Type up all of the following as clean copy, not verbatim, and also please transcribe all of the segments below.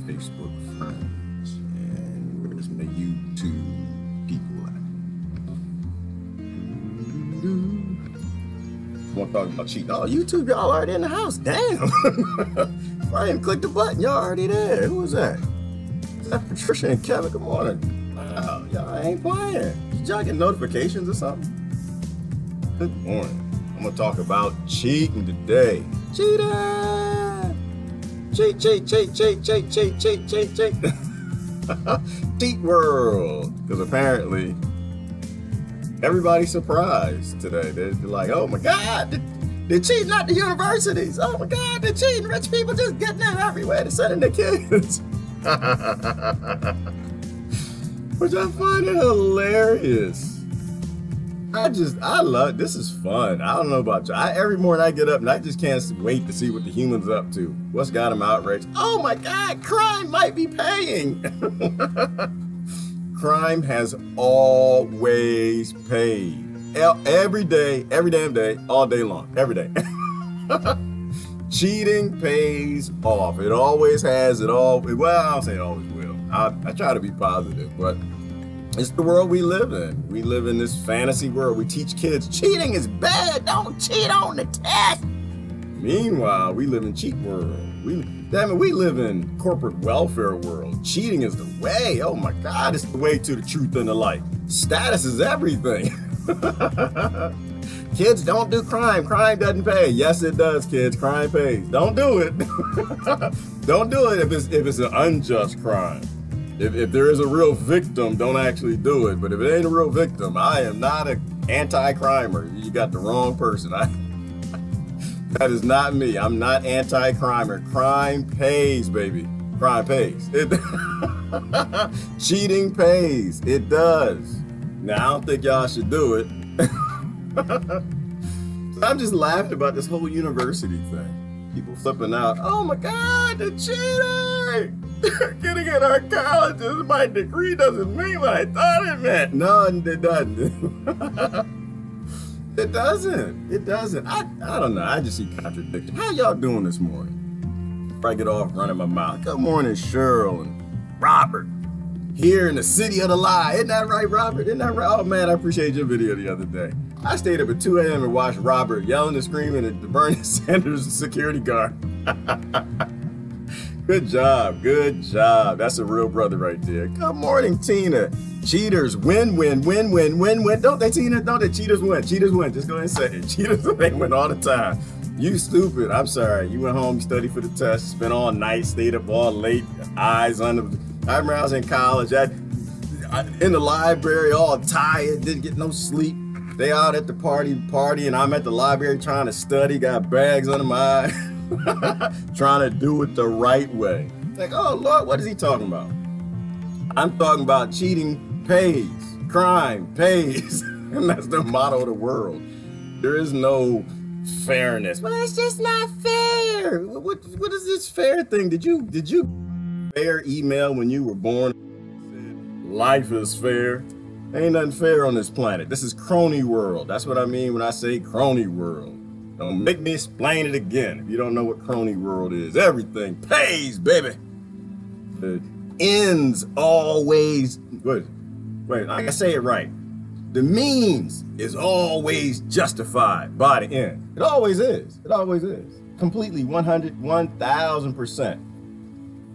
Facebook friends. And where's my YouTube people at? Want to talk about cheating? Oh, YouTube, y'all already in the house. Damn. I didn't click the button. Y'all already there. Who was that? Is that Patricia and Kevin? Good morning. Wow, y'all ain't playing. Did y'all get notifications or something? Good morning. I'm going to talk about cheating today. Cheating! Cheat, cheat, cheat, cheat, cheat, cheat, cheat, cheat, cheat. Cheat world. Because apparently, everybody's surprised today. They're like, oh my God, they're cheating at the universities. Oh my God, they're cheating. Rich people just getting in everywhere. They're sending their kids. Which I find it hilarious. I love, this is fun. I don't know about you. Every morning I get up and I just can't wait to see what the humans up to. What's got them outraged? Oh my God, crime might be paying. Crime has always paid. Every day, every damn day, all day long, every day. Cheating pays off. It always has, well, I don't say it always will. I try to be positive, but it's the world we live in. We live in this fantasy world. We teach kids cheating is bad. Don't cheat on the test. Meanwhile, we live in cheat world. We live in corporate welfare world. Cheating is the way. Oh my God, it's the way to the truth and the light. Status is everything. Kids, don't do crime. Crime doesn't pay. Yes, it does, kids. Crime pays. Don't do it. Don't do it if it's an unjust crime. If there is a real victim, don't actually do it. But if it ain't a real victim, I am not an anti-crimer. You got the wrong person. That is not me. I'm not anti-crimer. Crime pays, baby. Crime pays. Cheating pays. It does. Now, I don't think y'all should do it. I'm just laughing about this whole university thing. People flipping out. Oh my God, the cheating! Getting in our colleges, my degree doesn't mean what I thought it meant. No, it doesn't. It doesn't. It doesn't. I don't know. I just see contradiction. How y'all doing this morning? Before I get off running my mouth. Good morning, Cheryl and Robert. Here in the city of the lie. Isn't that right, Robert? Isn't that right? Oh man, I appreciate your video the other day. I stayed up at 2 a.m. and watched Robert yelling and screaming at the Bernie Sanders security guard. Good job, good job. That's a real brother right there. Good morning, Tina. Cheaters win, win, win, win, win, win. Don't they, Tina? Don't they? Cheaters win. Cheaters win. Just go ahead and say it. Cheaters, they win all the time. You stupid. I'm sorry. You went home, you studied for the test, spent all night, stayed up all late, eyes under. I remember I was in college, in the library, all tired, didn't get no sleep. They out at the party, and I'm at the library trying to study, got bags under my eyes. Trying to do it the right way. Like, oh Lord, what is he talking about? I'm talking about cheating pays, crime pays, and that's the motto of the world. There is no fairness. Well, it's just not fair. What is this fair thing? Did you fair email when you were born? Life is fair. Ain't nothing fair on this planet. This is crony world. That's what I mean when I say crony world. Don't make me explain it again. If you don't know what crony world is, everything pays, baby. The ends always, wait, I can say it right. The means is always justified by the end. It always is. It always is. Completely 100, 1000%.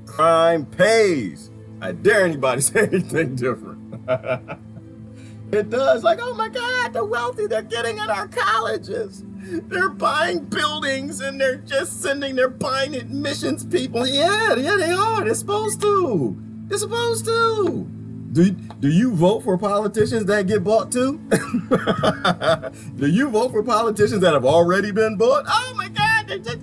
Crime pays. I dare anybody say anything different. It does. Like, oh my God, the wealthy, they're getting in our colleges. They're buying buildings and they're buying admissions people. Yeah, they are. They're supposed to. They're supposed to. Do you vote for politicians that get bought too? Do you vote for politicians that have already been bought? Oh my God, they're just,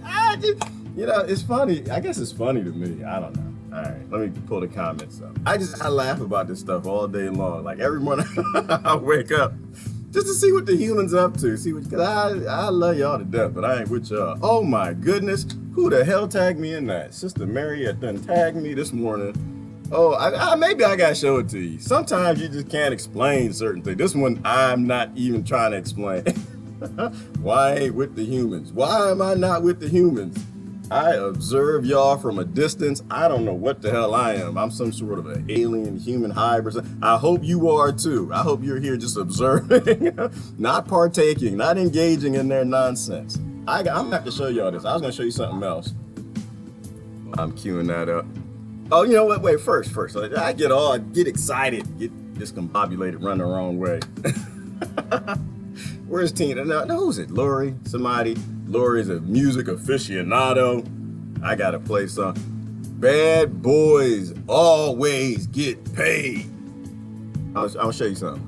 you know, it's funny. I guess it's funny to me. I don't know. All right, let me pull the comments up. I laugh about this stuff all day long. Like every morning I wake up just to see what the humans up to. See what, cause I love y'all to death, but I ain't with y'all. Oh my goodness, who the hell tagged me in that? Sister Mary done tagged me this morning. Oh, maybe I gotta show it to you. Sometimes you just can't explain certain things. This one I'm not even trying to explain. Why I ain't with the humans? Why am I not with the humans? I observe y'all from a distance. I don't know what the hell I am. I'm some sort of an alien human hybrid. I hope you are too. I hope you're here just observing, not partaking, not engaging in their nonsense. I'm gonna have to show y'all this. I was gonna show you something else. I'm queuing that up. Oh, you know what? Wait, first. I get excited, get discombobulated, run the wrong way. Where's Tina? No, who's it? Lori? Somebody. Lori's a music aficionado. I gotta play some. Bad boys always get paid. I'll show you something.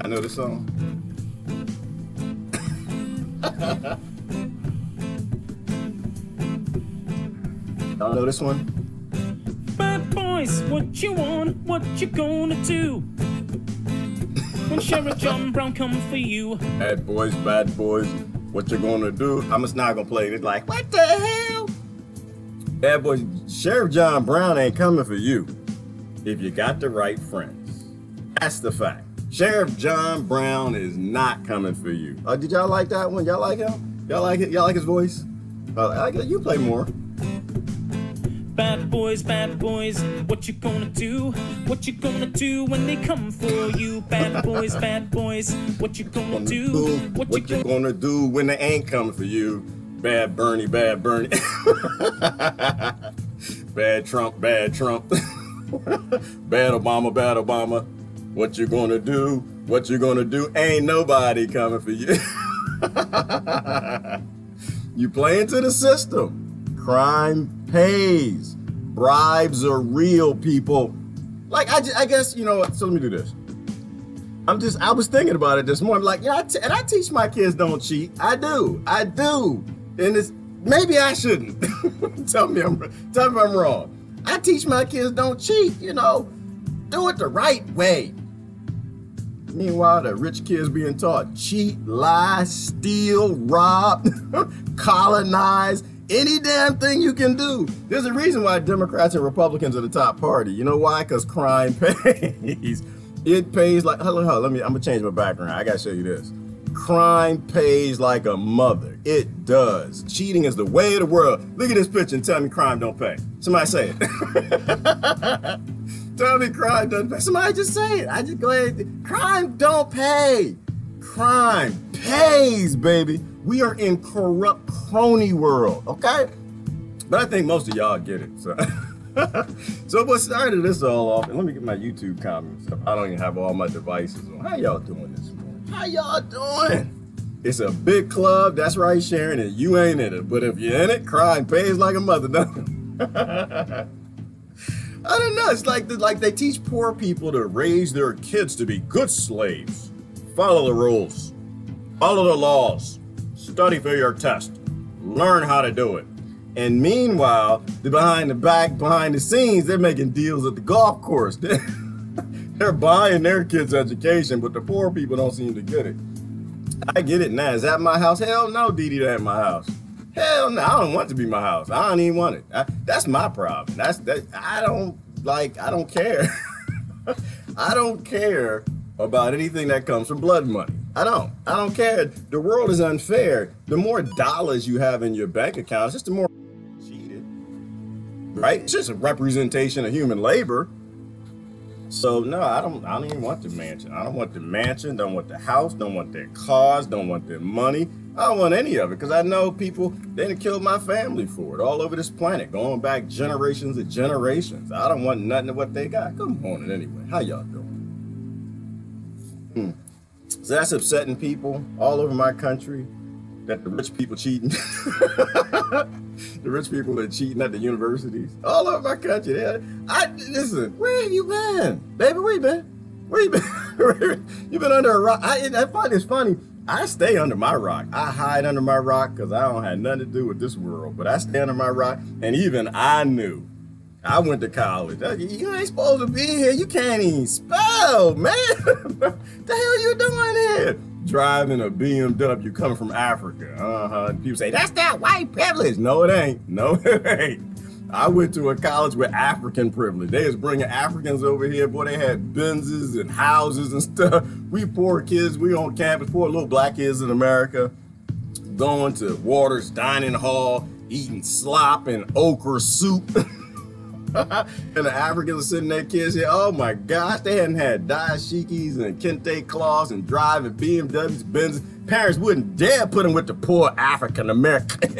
I know this song. Y'all know this one? Bad boys, what you want? What you gonna do? When Sheriff John Brown come for you. Bad boys, what you gonna do? I'm just not gonna play it. It's like, what the hell? Bad boys, Sheriff John Brown ain't coming for you if you got the right friends. That's the fact. Sheriff John Brown is not coming for you. Did y'all like that one? Y'all like him? Y'all like it? Y'all like his voice? You play more. Bad boys, what you gonna do? What you gonna do when they come for you? Bad boys, what you gonna do? What you gonna do when they ain't coming for you? Bad Bernie. Bad Trump. Bad Obama. What you gonna do? What you gonna do? Ain't nobody coming for you. You play into the system. Crime pays. Bribes are real, people. Like, I guess, you know what? So let me do this. I was thinking about it this morning. Like, yeah, and I teach my kids don't cheat. I do. And maybe I shouldn't. Tell me if I'm wrong. I teach my kids don't cheat, you know. Do it the right way. Meanwhile, the rich kids being taught cheat, lie, steal, rob, colonize, any damn thing you can do. There's a reason why Democrats and Republicans are the top party. You know why? Because crime pays. It pays like, hold on, I'm gonna change my background. I gotta show you this. Crime pays like a mother. It does. Cheating is the way of the world. Look at this picture and tell me crime don't pay. Somebody say it. Tell me crime doesn't pay. Somebody just say it. I just go ahead. Crime don't pay. Crime pays, baby. We are in corrupt crony world, okay? But I think most of y'all get it. So what started this all off, and let me get my YouTube comments up. I don't even have all my devices on. How y'all doing this morning? How y'all doing? It's a big club, that's right, Sharon, and you ain't in it. But if you're in it, crime pays like a mother, don't it? I don't know, it's like they teach poor people to raise their kids to be good slaves. Follow the rules, follow the laws, study for your test, learn how to do it. And meanwhile, behind the scenes, they're making deals at the golf course. They're buying their kids' education, but the poor people don't seem to get it. I get it now. Is that my house? Hell no, Dee Dee, that ain't my house. Hell no, I don't want it to be my house. I don't even want it. That's my problem. I don't care. I don't care about anything that comes from blood money. I don't care. The world is unfair. The more dollars you have in your bank account, it's just the more cheated, right? It's just a representation of human labor. So no, I don't even want the mansion. I don't want the mansion, don't want the house, don't want their cars, don't want their money. I don't want any of it because I know people, they done killed my family for it all over this planet, going back generations and generations. I don't want nothing of what they got. Good morning anyway. How y'all doing? So that's upsetting people all over my country, that the rich people cheating. The rich people are cheating at the universities all over my country. Listen, where have you been? Baby, where you been? Where you been? You've been under a rock. It's funny. I stay under my rock. I hide under my rock because I don't have nothing to do with this world. But I stay under my rock, and even I knew. I went to college. You ain't supposed to be here. You can't even spell, man. What the hell you doing here? Driving a BMW coming from Africa. And people say, that's that white privilege. No, it ain't. No, it ain't. I went to a college with African privilege. They was bringing Africans over here. Boy, they had Benzes and houses and stuff. We poor kids, we on campus, poor little black kids in America. going to Waters Dining Hall, eating slop and okra soup. And the Africans are sitting there, kids here, oh my gosh, they hadn't had dashikis and kente cloths and driving BMWs, Benz. Parents wouldn't dare put them with the poor African American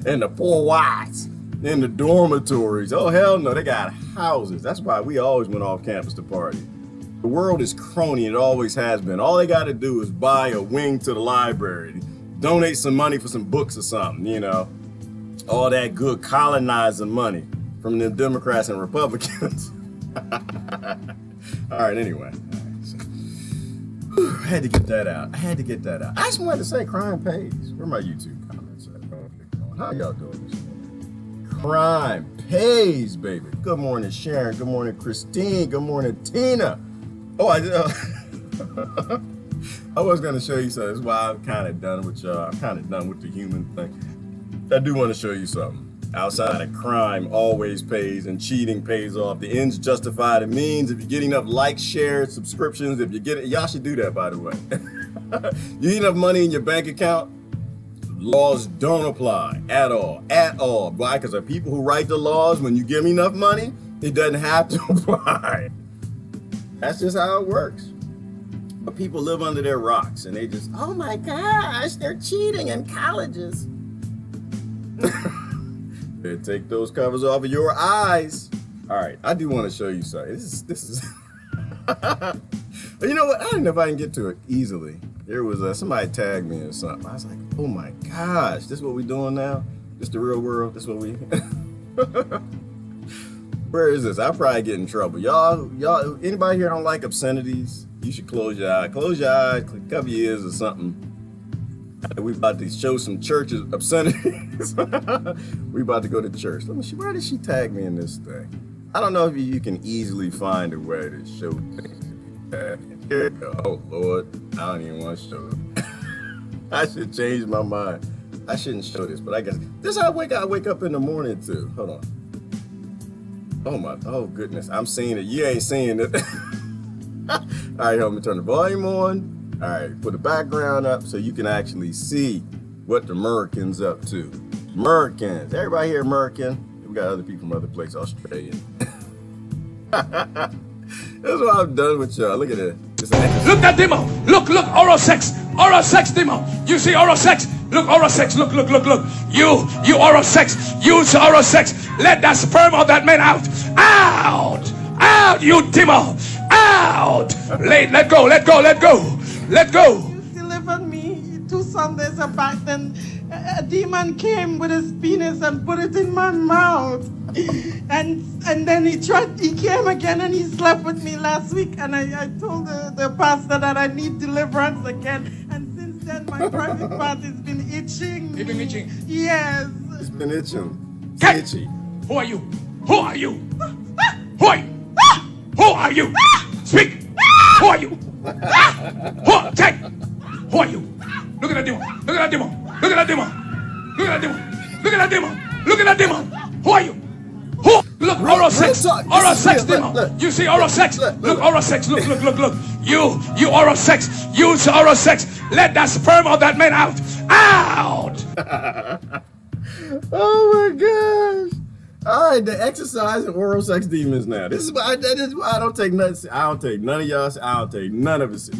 and the poor whites in the dormitories. Oh hell no, they got houses. That's why we always went off campus to party. The world is crony, it always has been. All they gotta do is buy a wing to the library, donate some money for some books or something, you know. All that good colonizer money from the Democrats and Republicans. All right, anyway. I had to get that out. I just wanted to say crime pays. Where my YouTube comments at? How y'all doing this morning? Crime pays, baby. Good morning, Sharon. Good morning, Christine. Good morning, Tina. Oh, I was going to show you something. That's why I'm kind of done with y'all. I'm kind of done with the human thing. I do want to show you something. Outside of crime always pays and cheating pays off. The ends justify the means. If you get enough likes, shares, subscriptions, if you get it, y'all should do that, by the way. You get enough money in your bank account, laws don't apply at all. Why? Because the people who write the laws, when you give them enough money, it doesn't have to apply. That's just how it works. But people live under their rocks and they just, oh my gosh, they're cheating in colleges. Better take those covers off of your eyes. All right, I do want to show you something. This is but you know what? I don't know if I can get to it easily. There was somebody tagged me or something. I was like, oh my gosh, this is what we doing now? This the real world? This what we Where is this? I'll probably get in trouble. Y'all, anybody here don't like obscenities? You should close your eyes. Close your eyes, cover your ears or something. We about to show some churches obscenities. We about to go to church. Let me see, where did she tag me in this thing? I don't know if you can easily find a way to show things. Here we go. Oh Lord, I don't even want to show it. I should change my mind. I shouldn't show this, but I guess this is how I wake up in the morning too. Hold on. Oh goodness, I'm seeing it. You ain't seeing it. All right, let me turn the volume on. All right, put the background up so you can actually see what the Americans up to. Americans, everybody here American. We got other people from other places, Australian. That's what I'm done with y'all. Look at it. Look that demo. Look, oral sex demo. You see oral sex? Look, oral sex. Look. You oral sex. Use oral sex. Let that sperm of that man out. Out, you demo. Out. Let go. You delivered me 2 Sundays back. Then a demon came with his penis and put it in my mouth. And then he came again and he slept with me last week. And I told the pastor that I need deliverance again. And since then my private part has been itching. You've been itching? Yes. It's been itching. Hey, It's itchy. Who are you? Who are you? Who are you? Who are you? Speak. Who are you? Take. Who are you? Look at that demo. Who are you? Who? Look, oral sex. Oral sex demo. You see oral sex? Look, oral sex. Look. You oral sex. Use oral sex. Let that sperm of that man out. Oh my gosh. All right, the exercise and oral sex demons now. This is why I don't take nothing. I don't take none of y'all. I don't take none of it.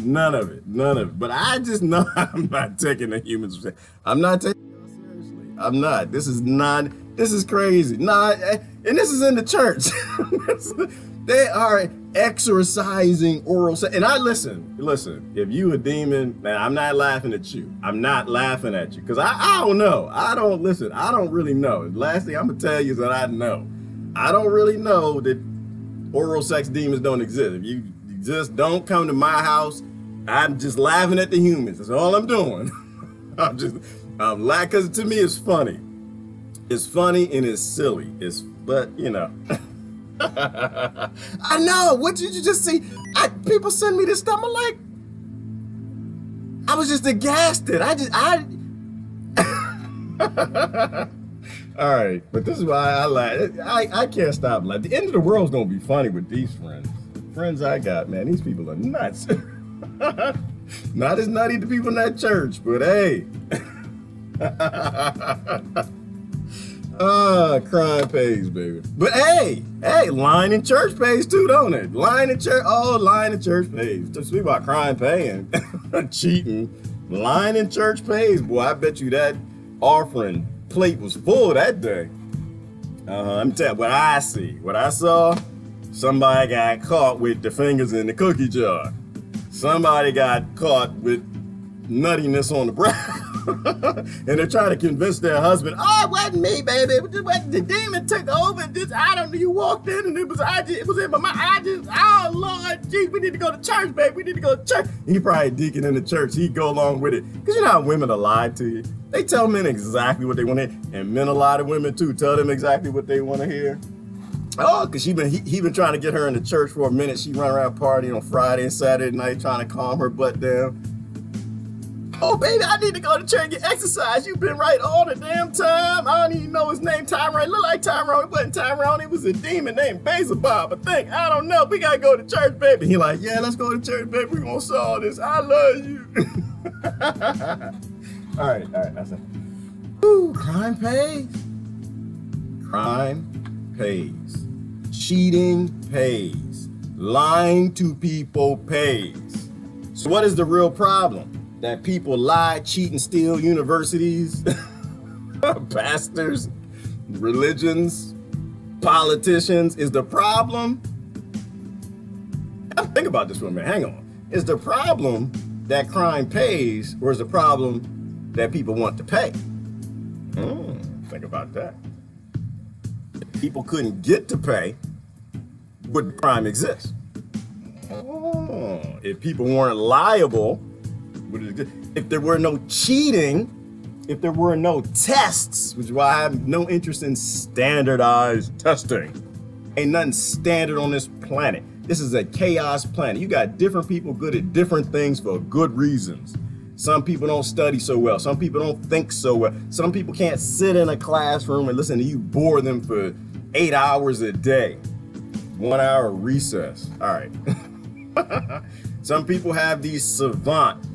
None of it. But I just know I'm not taking the humans. I'm not taking y'all seriously. I'm not. This is crazy. Nah, and this is in the church. They are exercising oral sex. And I listen, if you a demon, man, I'm not laughing at you. I'm not laughing at you. Because I don't know. I don't really know. The last thing I'm going to tell you is that I know. I don't really know that oral sex demons don't exist. If you just don't come to my house, I'm just laughing at the humans. That's all I'm doing. I'm laughing because to me it's funny. It's funny and it's silly. But you know. I know. What did you just see? People send me this stuff. I'm like, I was just aghast. All right, but this is why I laugh. I can't stop laughing. The end of the world's gonna be funny with these friends. Friends I got, man. These people are nuts. Not as nutty to people in that church, but hey. Crime pays, baby. But hey, lying in church pays too, don't it? Lying in church, lying in church pays. Just speak about crime paying, cheating. Lying in church pays, boy. I bet you that offering plate was full that day. Let me tell you what I see. What I saw, somebody got caught with the fingers in the cookie jar. Somebody got caught with nuttiness on the brow. And they're trying to convince their husband, oh, it wasn't me, baby. The demon took over. You walked in and it was in my mind. Oh, Lord, geez, we need to go to church, baby. We need to go to church. He probably deacon in the church. He'd go along with it. Because you know how women are lied to you. They tell men exactly what they want to hear. And men, a lot of women, too, tell them exactly what they want to hear. Oh, because he been trying to get her into church for a minute. She run around partying on Friday and Saturday night trying to calm her butt down. Oh, baby, I need to go to church and get exercise. You've been right all the damn time. I don't even know his name, Tyrone. Look like Tyrone. It wasn't Tyrone. It was a demon named Beelzebub, I think. I don't know. We got to go to church, baby. He like, yeah, let's go to church, baby. We're going to solve this. I love you. All right. That's it. Ooh, crime pays. Crime pays. Cheating pays. Lying to people pays. So what is the real problem? That people lie, cheat, and steal universities, pastors, religions, politicians is the problem. Think about this for a minute. Hang on. Is the problem that crime pays, or is the problem that people want to pay? Think about that. If people couldn't get to pay, would crime exist? If people weren't liable, if there were no cheating, if there were no tests, which is why I have no interest in standardized testing. Ain't nothing standard on this planet. This is a chaos planet. You got different people good at different things for good reasons. Some people don't study so well. Some people don't think so well. Some people can't sit in a classroom and listen to you bore them for 8 hours a day. 1 hour recess. All right. Some people have these savant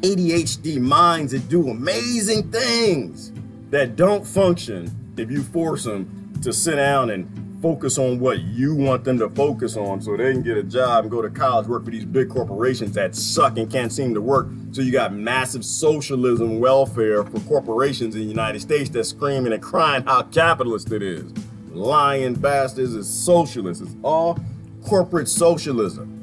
ADHD minds that do amazing things that don't function if you force them to sit down and focus on what you want them to focus on so they can get a job and go to college, work for these big corporations that suck and can't seem to work. So you got massive socialism welfare for corporations in the United States that's screaming and crying how capitalist it is. Lying bastards is socialist. It's all corporate socialism.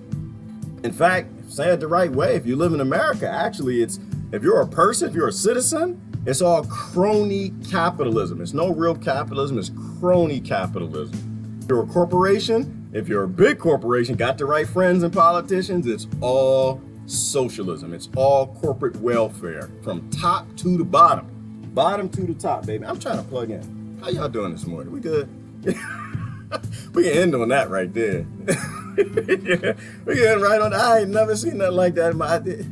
In fact, say it the right way, if you live in America, actually, it's, if you're a person, if you're a citizen, it's all crony capitalism. It's no real capitalism, it's crony capitalism. If you're a corporation, if you're a big corporation, got the right friends and politicians, it's all socialism. It's all corporate welfare from top to the bottom. Bottom to the top, baby. I'm trying to plug in. How y'all doing this morning? We good? We can end on that right there. We can end right on that. I ain't never seen nothing like that in my idea.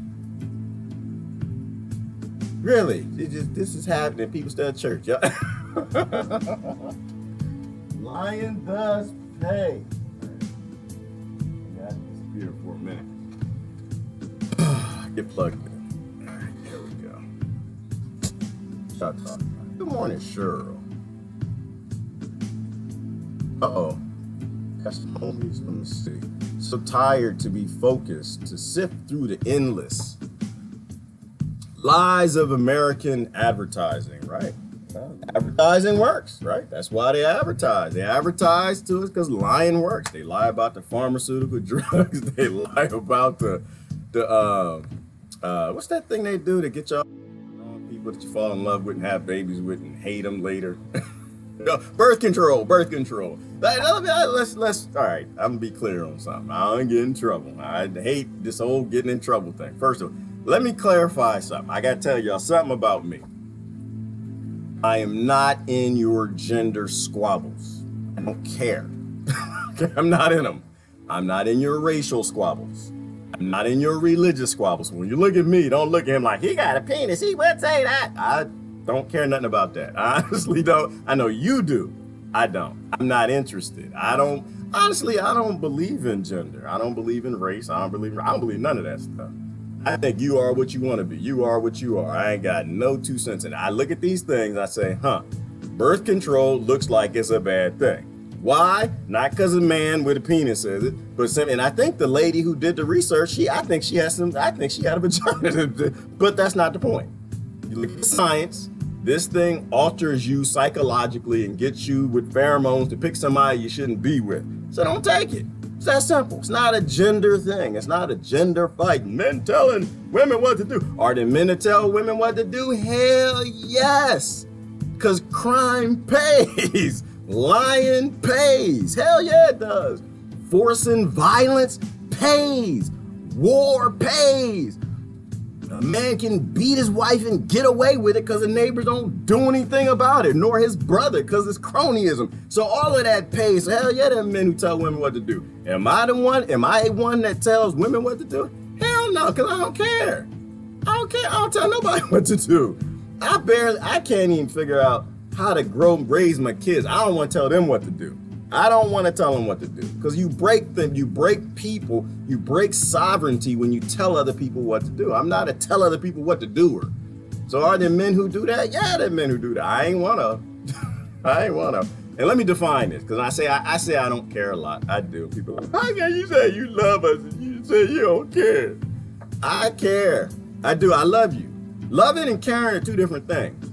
Really? This is happening. People still at church. Yeah. Lion does pay. Got to disappear for a minute. Get plugged in. All right, there we go. Start talking. Good morning, Cheryl. Uh-oh. That's the homies. Let me see. So tired to be focused, to sift through the endless lies of American advertising, right? Well, advertising works, right? That's why they advertise. They advertise to us because lying works. They lie about the pharmaceutical drugs. They lie about the what's that thing they do to get y'all people that you fall in love with and have babies with and hate them later? No, birth control. Let's all right, I'm gonna be clear on something. I don't get in trouble. I hate this whole getting in trouble thing. First of all, let me clarify something. I gotta tell y'all something about me. I am not in your gender squabbles. I don't care. I'm not in them. I'm not in your racial squabbles. I'm not in your religious squabbles. When you look at me, don't look at him like, he got a penis, he would say that. I don't care nothing about that. I honestly don't. I know you do. I don't. I'm not interested. I don't believe in gender. I don't believe in race. I don't believe none of that stuff. I think you are what you want to be. You are what you are. I ain't got no 2 cents in it. I look at these things, I say, birth control looks like it's a bad thing. Why? Not because a man with a penis says it, but and I think the lady who did the research, I think she had a vagina, but that's not the point. You look at science, this thing alters you psychologically and gets you with pheromones to pick somebody you shouldn't be with. So don't take it. It's that simple. It's not a gender thing. It's not a gender fight. Men telling women what to do. Are the men to tell women what to do? Hell yes. Because crime pays. Lying pays. Hell yeah, it does. Forcing violence pays. War pays. A man can beat his wife and get away with it because the neighbors don't do anything about it, nor his brother because it's cronyism. So all of that pays. So hell yeah, there are men who tell women what to do. Am I the one? Am I one that tells women what to do? Hell no, because I don't care. I don't care. I don't tell nobody what to do. I can't even figure out how to raise my kids. I don't want to tell them what to do. I don't want to tell them what to do because you break them, you break people, you break sovereignty when you tell other people what to do. I'm not a tell other people what to do. So are there men who do that? Yeah, there are men who do that. I ain't one of them. I ain't one of them. And let me define this because I say I don't care a lot. I do. People are like, how can you say you love us and you say you don't care? I care. I do. I love you. Loving and caring are two different things.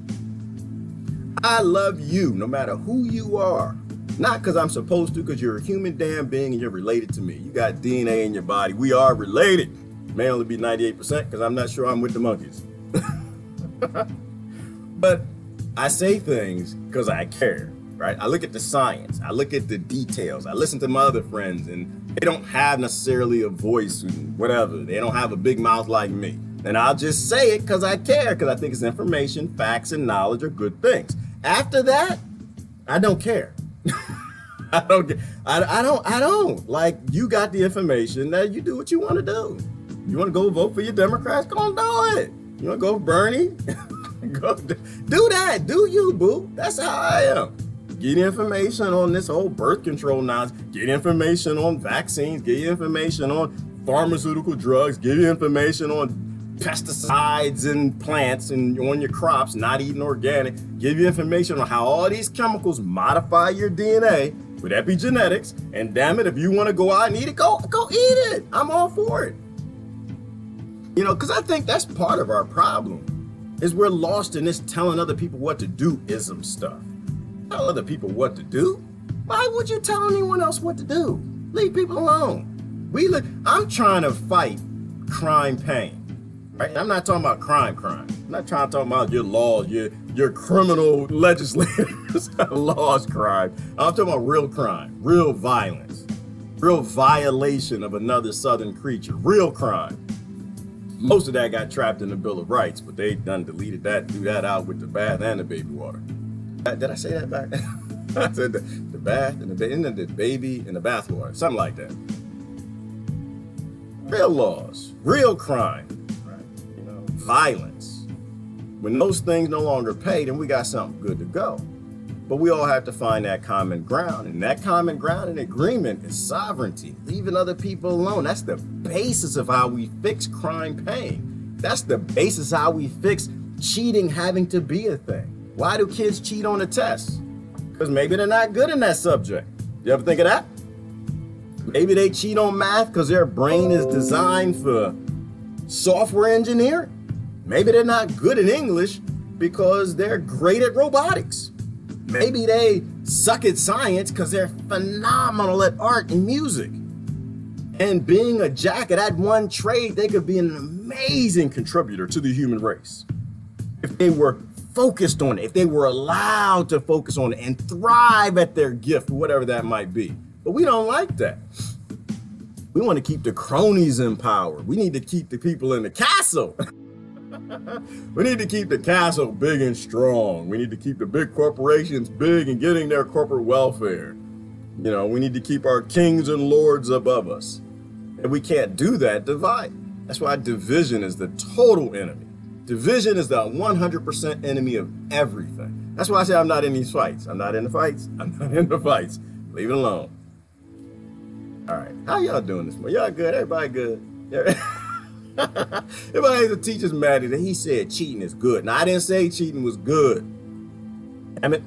I love you no matter who you are. Not because I'm supposed to, because you're a human damn being and you're related to me. You got DNA in your body. We are related. May only be 98% because I'm not sure I'm with the monkeys. But I say things because I care, right? I look at the science. I look at the details. I listen to my other friends and they don't have necessarily a voice and whatever. They don't have a big mouth like me. And I'll just say it because I care, because I think it's information, facts, and knowledge are good things. After that, I don't care. I don't. Like, you got the information. Now you do what you want to do. You want to go vote for your Democrats? Go and do it. You want to go for Bernie? Go do that. Do you, boo. That's how I am. Get information on this whole birth control nonsense. Get information on vaccines. Get information on pharmaceutical drugs. Get information on pesticides and plants and on your crops, not eating organic. Give you information on how all these chemicals modify your DNA with epigenetics. And damn it, if you want to go out and eat it, go eat it. I'm all for it. You know, because I think that's part of our problem is we're lost in this telling other people what to do ism stuff. Tell other people what to do? Why would you tell anyone else what to do? Leave people alone. I'm trying to fight crime pain. Right? I'm not talking about crime. I'm not trying to talk about your laws, your criminal legislators laws crime. I'm talking about real crime, real violence, real violation of another southern creature, real crime. Most of that got trapped in the Bill of Rights, but they done deleted that, threw that out with the bath and the baby water. Did I say that back? I said the bath and the baby and the bath water, something like that. Real laws, real crime. Violence. When those things no longer pay, then we got something good to go. But we all have to find that common ground. And that common ground and agreement is sovereignty. Leaving other people alone. That's the basis of how we fix crime paying. That's the basis of how we fix cheating having to be a thing. Why do kids cheat on a test? Because maybe they're not good in that subject. You ever think of that? Maybe they cheat on math because their brain is designed for software engineering. Maybe they're not good in English because they're great at robotics. Maybe they suck at science because they're phenomenal at art and music. And being a jack at that one trade, they could be an amazing contributor to the human race. If they were focused on it, if they were allowed to focus on it and thrive at their gift, whatever that might be. But we don't like that. We want to keep the cronies in power. We need to keep the people in the castle. We need to keep the castle big and strong. We need to keep the big corporations big and getting their corporate welfare. You know, we need to keep our kings and lords above us. And we can't do that, divide. That's why division is the total enemy. Division is the 100% enemy of everything. That's why I say I'm not in these fights. I'm not in the fights. I'm not in the fights. Leave it alone. All right, how y'all doing this morning? Y'all good? Everybody good? Yeah. If I had the teacher's mad at it, he said cheating is good. Now, I didn't say cheating was good. Damn it.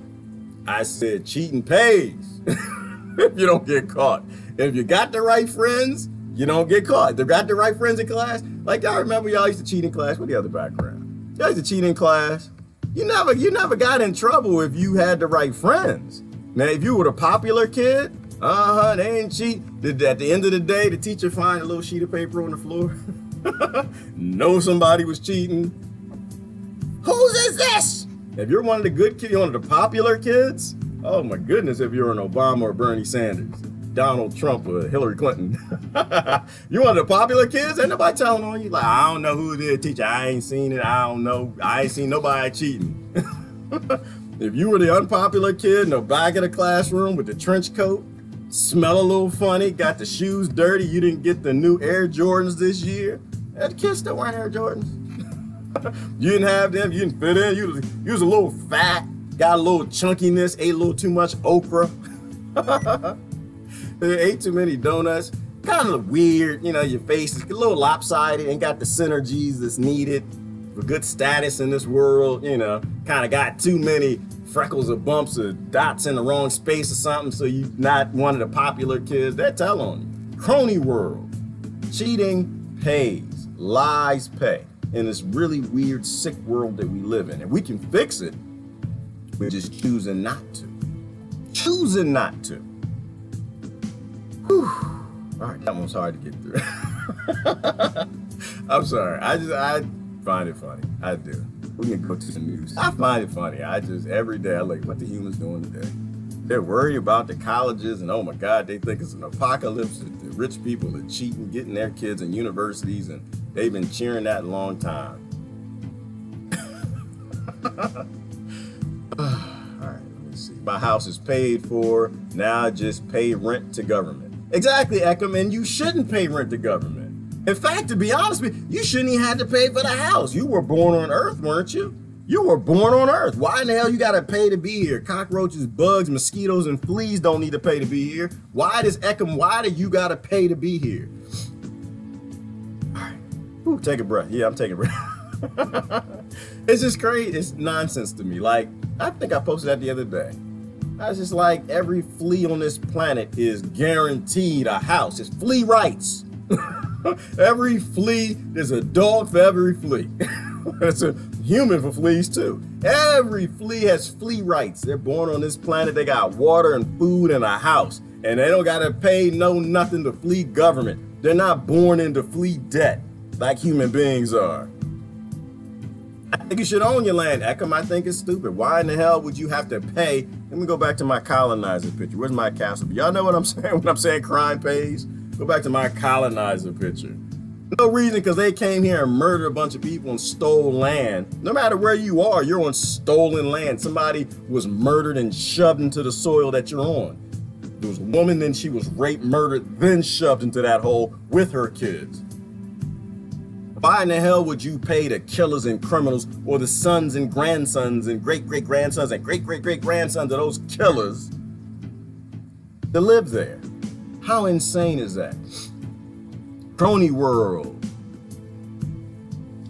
I said cheating pays if you don't get caught. If you got the right friends, you don't get caught. If you got the right friends in class, like I remember y'all used to cheat in class. What the other background? Y'all used to cheat in class. You never got in trouble if you had the right friends. Now, if you were the popular kid, they ain't cheat. At the end of the day, the teacher find a little sheet of paper on the floor. Know somebody was cheating. Whose is this? If you're one of the good kids, one of the popular kids, oh my goodness, if you're an Obama or Bernie Sanders, Donald Trump or Hillary Clinton, you're one of the popular kids, ain't nobody telling on you. Like, I don't know who it is, teacher, I ain't seen it, I don't know, I ain't seen nobody cheating. If you were the unpopular kid in the back of the classroom with the trench coat, smell a little funny, got the shoes dirty, you didn't get the new Air Jordans this year, the kids still wearing Air Jordans. You didn't have them, you didn't fit in, you was a little fat, got a little chunkiness, ate a little too much okra. Ate too many donuts, kind of weird, your face is a little lopsided, ain't got the synergies that's needed for good status in this world, kind of got too many freckles or bumps or dots in the wrong space or something, so you're not one of the popular kids. They tell on you. Crony world. Cheating pays. Lies pay. In this really weird, sick world that we live in. And we can fix it. We're just choosing not to. Choosing not to. Whew. All right, that one's hard to get through. I'm sorry. I find it funny. I do. We can go to some news. I find it funny. Every day, I like what the humans doing today. They're worried about the colleges and oh my God, they think it's an apocalypse. The rich people are cheating, getting their kids in universities, and they've been cheering that a long time. All right, let me see. My house is paid for. Now I just pay rent to government. Exactly, Eckham, and you shouldn't pay rent to government. In fact, to be honest with you, you shouldn't even have to pay for the house. You were born on Earth, weren't you? You were born on Earth. Why in the hell you gotta pay to be here? Cockroaches, bugs, mosquitoes, and fleas don't need to pay to be here. Why do you gotta pay to be here? All right, ooh, take a breath. Yeah, I'm taking a breath. It's just crazy. It's nonsense to me. Like, I think I posted that the other day. I was just like, every flea on this planet is guaranteed a house. It's flea rights. Every flea, there's a dog for every flea. It's a human for fleas too. Every flea has flea rights. They're born on this planet. They got water and food and a house. And they don't gotta pay nothing to flea government. They're not born into flea debt like human beings are. I think you should own your land, Eckham. I think it's stupid. Why in the hell would you have to pay? Let me go back to my colonizer picture. Where's my castle? Y'all know what I'm saying when I'm saying crime pays? Go back to my colonizer picture. No reason, because they came here and murdered a bunch of people and stole land. No matter where you are, you're on stolen land. Somebody was murdered and shoved into the soil that you're on. There was a woman, then she was raped, murdered, then shoved into that hole with her kids. Why in the hell would you pay the killers and criminals or the sons and grandsons and great-great-grandsons and great-great-great-grandsons of those killers to live there? How insane is that? Crony world.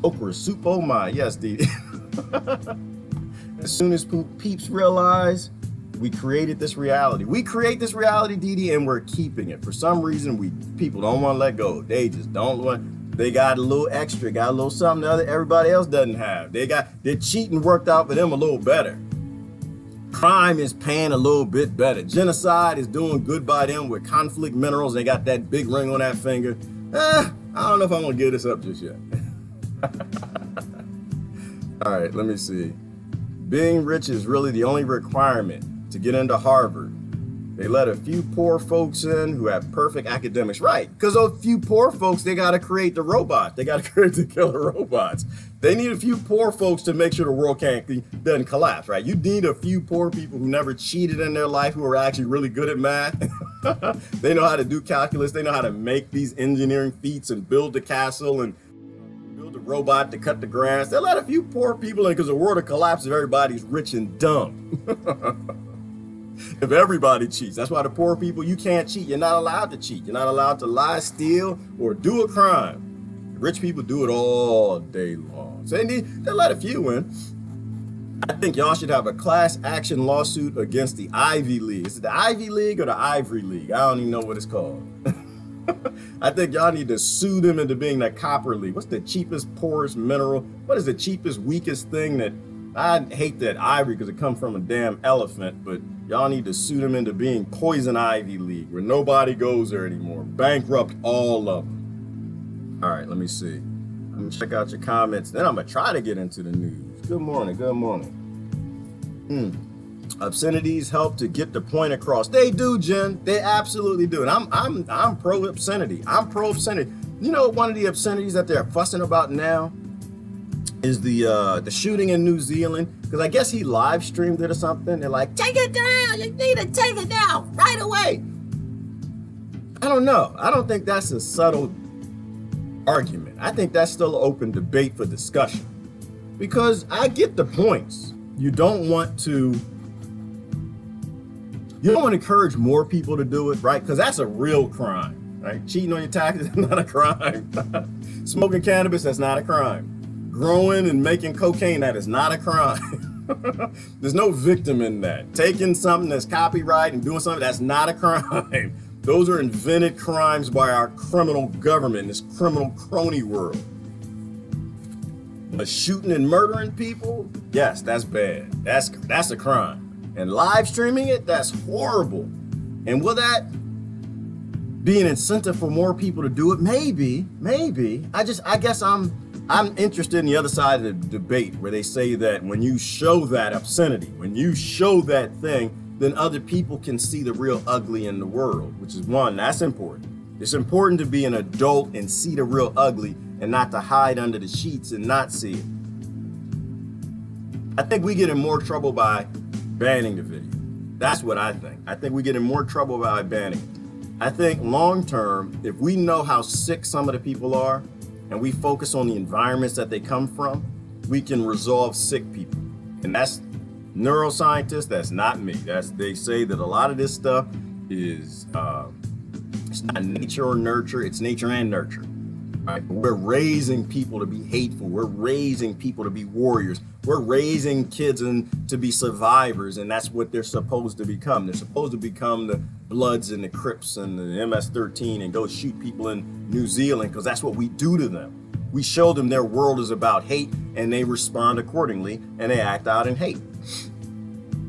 Okra soup, oh my, yes, Dee. As soon as peeps realize we created this reality. We create this reality, Dee, and we're keeping it. For some reason, people don't want to let go. They just don't want. They got a little extra, got a little something that everybody else doesn't have. Their cheating worked out for them a little better. Crime is paying a little bit better. Genocide is doing good by them with conflict minerals. They got that big ring on that finger. I don't know if I'm gonna give this up just yet. All right, let me see. Being rich is really the only requirement to get into Harvard. They let a few poor folks in who have perfect academics. Right, because those few poor folks, they gotta create the robots. They gotta create the killer robots. They need a few poor folks to make sure the world doesn't collapse, right? You need a few poor people who never cheated in their life, who are actually really good at math. They know how to do calculus. They know how to make these engineering feats and build the castle and build a robot to cut the grass. They let a few poor people in because the world will collapse if everybody's rich and dumb. If everybody cheats. That's why the poor people, you can't cheat. You're not allowed to cheat. You're not allowed to lie, steal, or do a crime. If Rich people do it all day long. So they let a few in. I think y'all should have a class action lawsuit against the Ivy League. Is it the Ivy League or the Ivory League? I don't even know what it's called. I think y'all need to sue them into being the Copper League. What's the cheapest, poorest mineral? What is the cheapest, weakest thing that, I hate that ivory because it comes from a damn elephant, but y'all need to sue them into being Poison Ivy League, where nobody goes there anymore. Bankrupt all of them. All right, let me see. I'm gonna check out your comments. Then I'm gonna try to get into the news. Good morning, good morning. Obscenities help to get the point across. They do, Jen. They absolutely do. And I'm pro obscenity. I'm pro obscenity. You know, one of the obscenities that they're fussing about now is the shooting in New Zealand. Because I guess he live streamed it or something. They're like, take it down. You need to take it down right away. I don't know. I don't think that's a subtle argument. I think that's still an open debate for discussion. Because I get the points. You don't want to encourage more people to do it, right? Because that's a real crime, right? Cheating on your taxes is not a crime. Smoking cannabis, that's not a crime. Growing and making cocaine, that is not a crime. There's no victim in that. Taking something that's copyright and doing something, that's not a crime. Those are invented crimes by our criminal government, this criminal crony world. But shooting and murdering people, yes, that's bad. That's a crime. And live streaming it, that's horrible. And will that be an incentive for more people to do it? Maybe. I guess I'm interested in the other side of the debate where they say that when you show that obscenity, when you show that thing, then other people can see the real ugly in the world, which is one, that's important. It's important to be an adult and see the real ugly and not to hide under the sheets and not see it. I think we get in more trouble by banning the video. That's what I think. I think we get in more trouble by banning it. I think long term, if we know how sick some of the people are and we focus on the environments that they come from, we can resolve sick people. And that's neuroscientists, that's not me. They say that a lot of this stuff is it's not nature or nurture, it's nature and nurture. Right? We're raising people to be hateful. We're raising people to be warriors. We're raising kids to be survivors, and that's what they're supposed to become. They're supposed to become the Bloods and the Crips and the MS-13 and go shoot people in New Zealand because that's what we do to them. We show them their world is about hate, and they respond accordingly, and they act out in hate.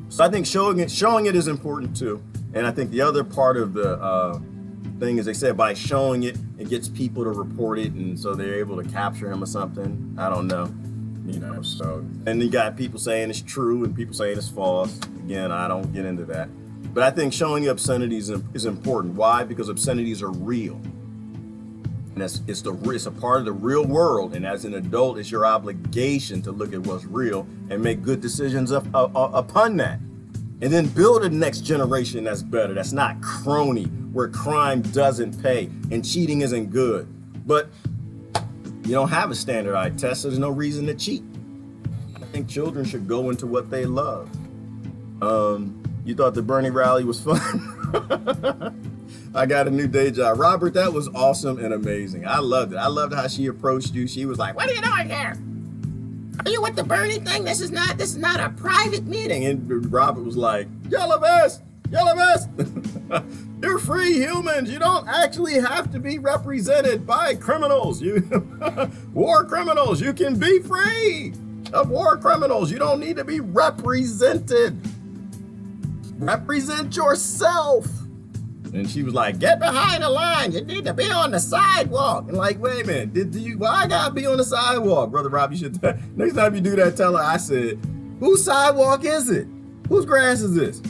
So I think showing it is important too. And I think the other part of the thing is they said by showing it, it gets people to report it, and so they're able to capture him or something. I don't know, you know. So, and you got people saying it's true and people saying it's false. Again, I don't get into that. But I think showing obscenities is important. Why? Because obscenities are real. And it's a part of the real world. And as an adult, it's your obligation to look at what's real and make good decisions upon that. And then build a next generation that's better. That's not crony, where crime doesn't pay and cheating isn't good. But you don't have a standardized test, so there's no reason to cheat. I think children should go into what they love. You thought the Bernie rally was fun? I got a new day job. Robert, that was awesome and amazing. I loved it. I loved how she approached you. She was like, what are you doing here? Are you with the Bernie thing? This is not a private meeting. And Robert was like, yellow vest. You're free humans. You don't actually have to be represented by criminals. War criminals. You can be free of war criminals. You don't need to be represented. Represent yourself. And she was like, get behind the line. You need to be on the sidewalk. And like, wait a minute, why I gotta be on the sidewalk? Brother Rob, you should, next time you do that, tell her I said, whose sidewalk is it? Whose grass is this?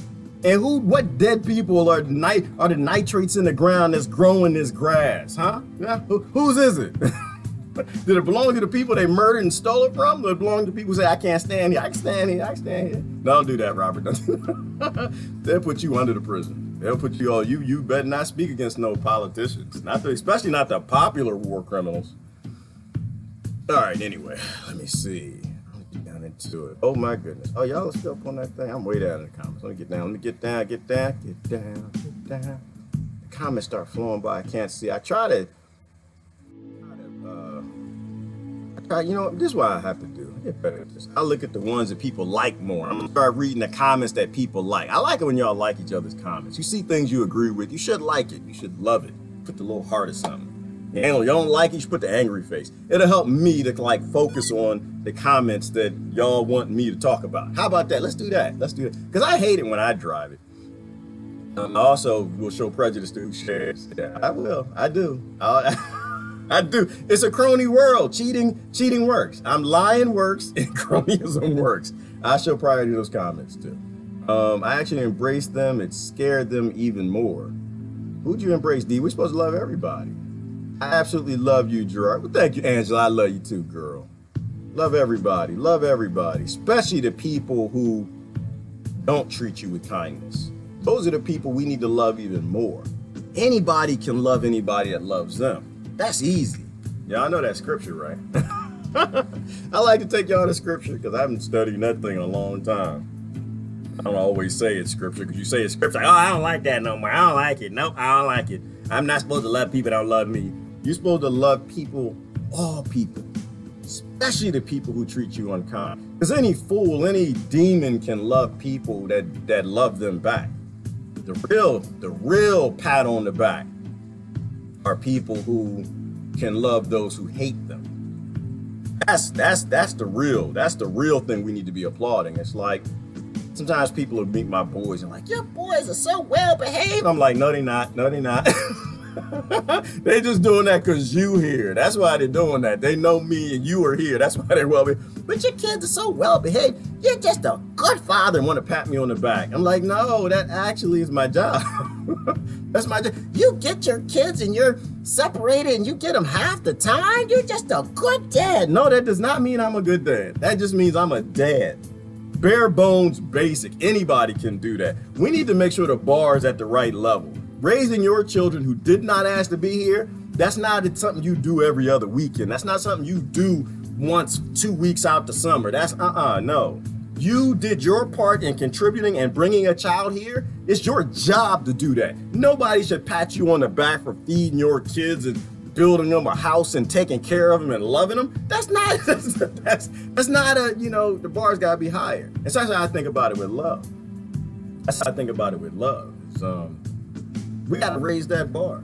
And what dead people are the nitrates in the ground that's growing this grass, huh? Yeah? Whose is it? Did it belong to the people they murdered and stole it from? Or did it belong to people who say, I can't stand here, I can stand here, I can stand here? Don't do that, Robert. They'll put you under the prison. They'll put you all, you better not speak against no politicians, especially not the popular war criminals. All right, anyway, let me see. Let me get down into it. Oh my goodness. Oh, y'all are still up on that thing? I'm way down in the comments. Let me get down, get down. The comments start flowing by. I can't see. I try to You know, this is what I have to do. I get better at this. I look at the ones that people like more. I'm gonna start reading the comments that people like. I like it when y'all like each other's comments. You see things you agree with, you should like it. You should love it. Put the little heart or something. You don't like it, you should put the angry face. It'll help me to like focus on the comments that y'all want me to talk about. How about that? Let's do that. Let's do it. Because I hate it when I drive it. I also will show prejudice to who shares. Yeah, I will. I do. I do. It's a crony world. Cheating works. I'm lying works and cronyism works. I show priority to those comments too. I actually embraced them. It scared them even more. Who'd you embrace, D? We're supposed to love everybody. I absolutely love you, Gerard. Well, thank you, Angela. I love you too, girl. Love everybody. Love everybody. Especially the people who don't treat you with kindness. Those are the people we need to love even more. Anybody can love anybody that loves them. That's easy. Y'all know that scripture, right? I like to take y'all to scripture because I haven't studied that thing in a long time. I don't always say it's scripture because you say it's scripture. Like, oh, I don't like that no more. I don't like it. Nope, I don't like it. I'm not supposed to love people that don't love me. You're supposed to love people, all people, especially the people who treat you unkind. Because any fool, any demon can love people that love them back. The real pat on the back are people who can love those who hate them. That's the real thing we need to be applauding. It's like sometimes people will meet my boys and like, your boys are so well behaved. I'm like, no, they're not. No, they're not. They just doing that because you here. That's why they're doing that. They know me and you are here. That's why they're well behaved. But your kids are so well behaved. You're just a good father and want to pat me on the back. I'm like, no, that actually is my job. That's my job. You get your kids and you're separated and you get them half the time. You're just a good dad. No, that does not mean I'm a good dad. That just means I'm a dad. Bare bones basic. Anybody can do that. We need to make sure the bar is at the right level. Raising your children who did not ask to be here, that's not something you do every other weekend. That's not something you do once 2 weeks out the summer. That's no. You did your part in contributing and bringing a child here. It's your job to do that. Nobody should pat you on the back for feeding your kids and building them a house and taking care of them and loving them. That's not a, the bar's gotta be higher. And so that's how I think about it with love. That's how I think about it with love. We gotta raise that bar.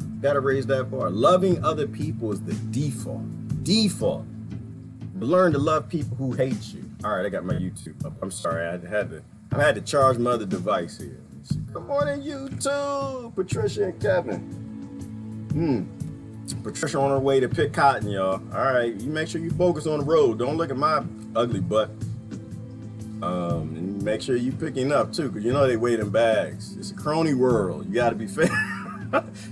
Loving other people is the default. Learn to love people who hate you. All right, I got my YouTube up. I'm sorry, I had to charge my other device here. Good morning, YouTube, Patricia and Kevin. Patricia on her way to pick cotton, y'all. All right, you make sure you focus on the road. Don't look at my ugly butt. And make sure you picking up too, because you know they weigh in bags. It's a crony world. You gotta be fair.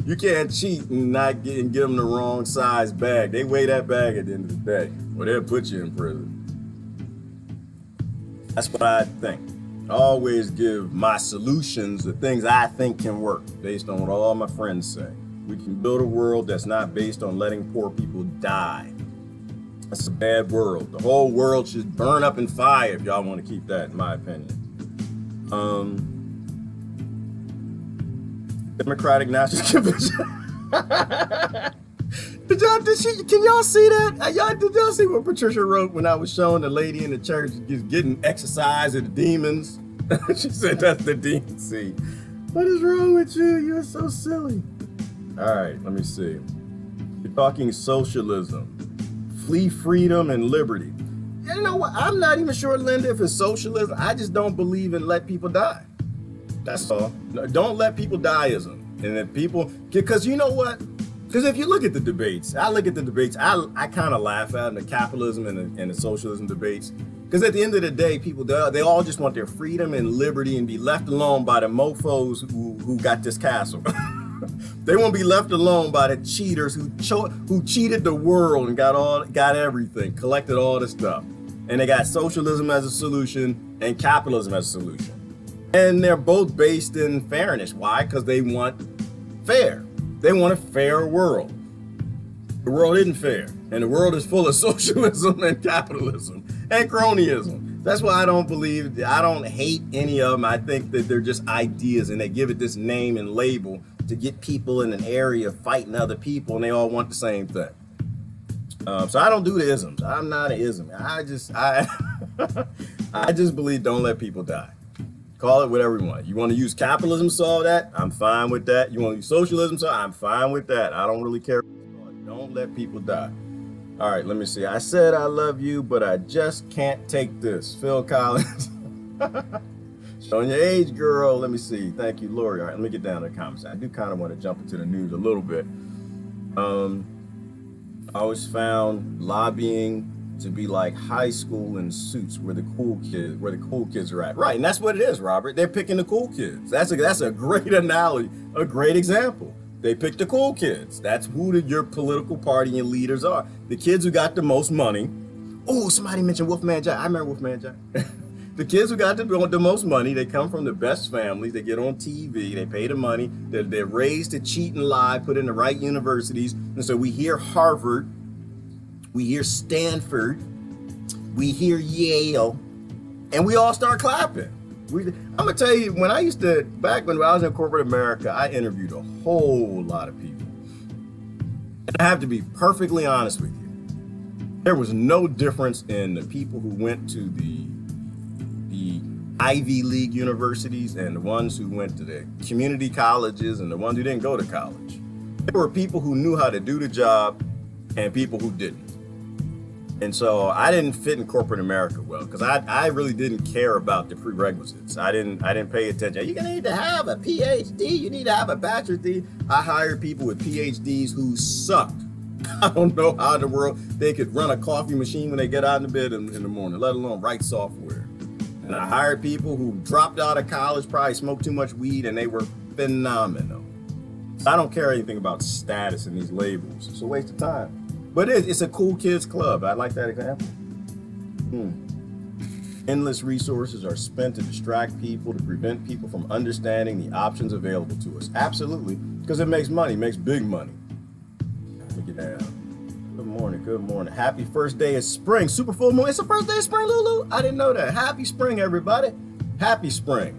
You can't cheat and not get them the wrong size bag. They weigh that bag at the end of the day, or they'll put you in prison. That's what I think. I always give my solutions, the things I think can work, based on what all my friends say. We can build a world that's not based on letting poor people die. That's a bad world. The whole world should burn up in fire if y'all want to keep that, in my opinion. Democratic National Convention. Can y'all see that? Did y'all see what Patricia wrote when I was showing the lady in the church getting exercise of the demons? She said that's the demon seed. What is wrong with you? You're so silly. All right, let me see. You're talking socialism. Flee freedom and liberty. You know what? I'm not even sure, Linda, if it's socialism. I just don't believe in let people die. That's all. Don't let people die-ism. And if people, because you know what? Because if you look at the debates, I kind of laugh at the capitalism and the socialism debates. Because at the end of the day, people, they all just want their freedom and liberty and be left alone by the mofos who got this castle. They won't be left alone by the cheaters who cheated the world and got everything, collected all the stuff. And they got socialism as a solution and capitalism as a solution. And they're both based in fairness. Why? Because they want fair. They want a fair world. The world isn't fair. And the world is full of socialism and capitalism and cronyism. That's why I don't hate any of them. I think that they're just ideas and they give it this name and label to get people in an area fighting other people and they all want the same thing. So I don't do the isms. I'm not an ism. I just believe don't let people die. Call it whatever you want. You want to use capitalism to solve that? I'm fine with that. You want to use socialism? So I'm fine with that. I don't really care. Don't let people die. All right, let me see. I said I love you, but I just can't take this. Phil Collins. Showing your age, girl. Let me see. Thank you, Lori. All right, let me get down to the comments. I do kind of want to jump into the news a little bit. I always found lobbying to be like high school in suits where the cool kids are at. Right, and that's what it is, Robert. They're picking the cool kids. That's a great analogy, a great example. They pick the cool kids. That's who your political party and leaders are. The kids who got the most money. Oh, somebody mentioned Wolfman Jack. I remember Wolfman Jack. The kids who got the most money, they come from the best families. They get on TV. They pay the money. They're raised to cheat and lie, put in the right universities. And so we hear Harvard. We hear Stanford, we hear Yale, and we all start clapping. I'm gonna tell you, back when I was in corporate America, I interviewed a whole lot of people. And I have to be perfectly honest with you. There was no difference in the people who went to the Ivy League universities and the ones who went to the community colleges and the ones who didn't go to college. There were people who knew how to do the job and people who didn't. And so I didn't fit in corporate America well because I really didn't care about the prerequisites. I didn't pay attention. You're gonna need to have a PhD. You need to have a bachelor's degree. I hired people with PhDs who sucked. I don't know how in the world they could run a coffee machine when they get out of bed in the morning, let alone write software. And I hired people who dropped out of college, probably smoked too much weed, and they were phenomenal. I don't care anything about status and these labels. It's a waste of time. But it's a cool kids club. I like that example. Endless resources are spent to distract people, to prevent people from understanding the options available to us. Absolutely, because it makes money, makes big money. Let me get down. Good morning, good morning. Happy first day of spring. Super full moon. It's the first day of spring, Lulu. I didn't know that. Happy spring, everybody. Happy spring.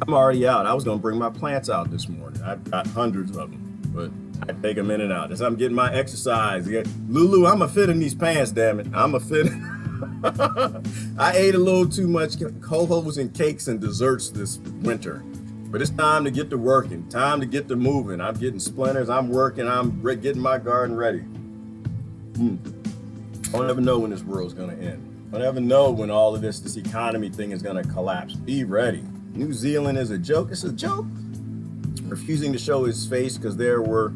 I'm already out. I was going to bring my plants out this morning. I've got hundreds of them, but I take them in and out. As I'm getting my exercise. Lulu, I'm a fit in these pants, damn it. I'm a fit. I ate a little too much ho-hos and cakes and desserts this winter. But it's time to get to working. Time to get to moving. I'm getting splinters. I'm working. I'm getting my garden ready. Don't ever know when this world's going to end. Don't ever know when all of this economy thing is going to collapse. Be ready. New Zealand is a joke. It's a joke. Refusing to show his face because there were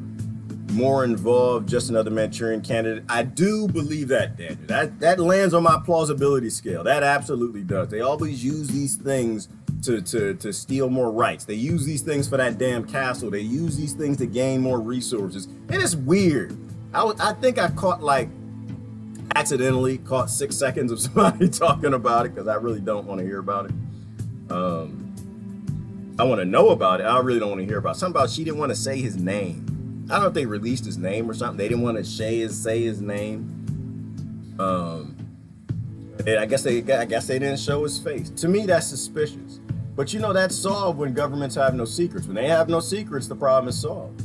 more involved, just another Manchurian candidate. I do believe that, Daniel. That lands on my plausibility scale. That absolutely does. They always use these things to steal more rights. They use these things for that damn castle. They use these things to gain more resources. And it's weird. I think I accidentally caught 6 seconds of somebody talking about it because I really don't want to hear about it. I want to know about it. I really don't want to hear about it. Something about she didn't want to say his name. I don't know if they released his name or something. They didn't want to say his name. I guess they didn't show his face. To me, that's suspicious. But you know, that's solved when governments have no secrets. When they have no secrets, the problem is solved.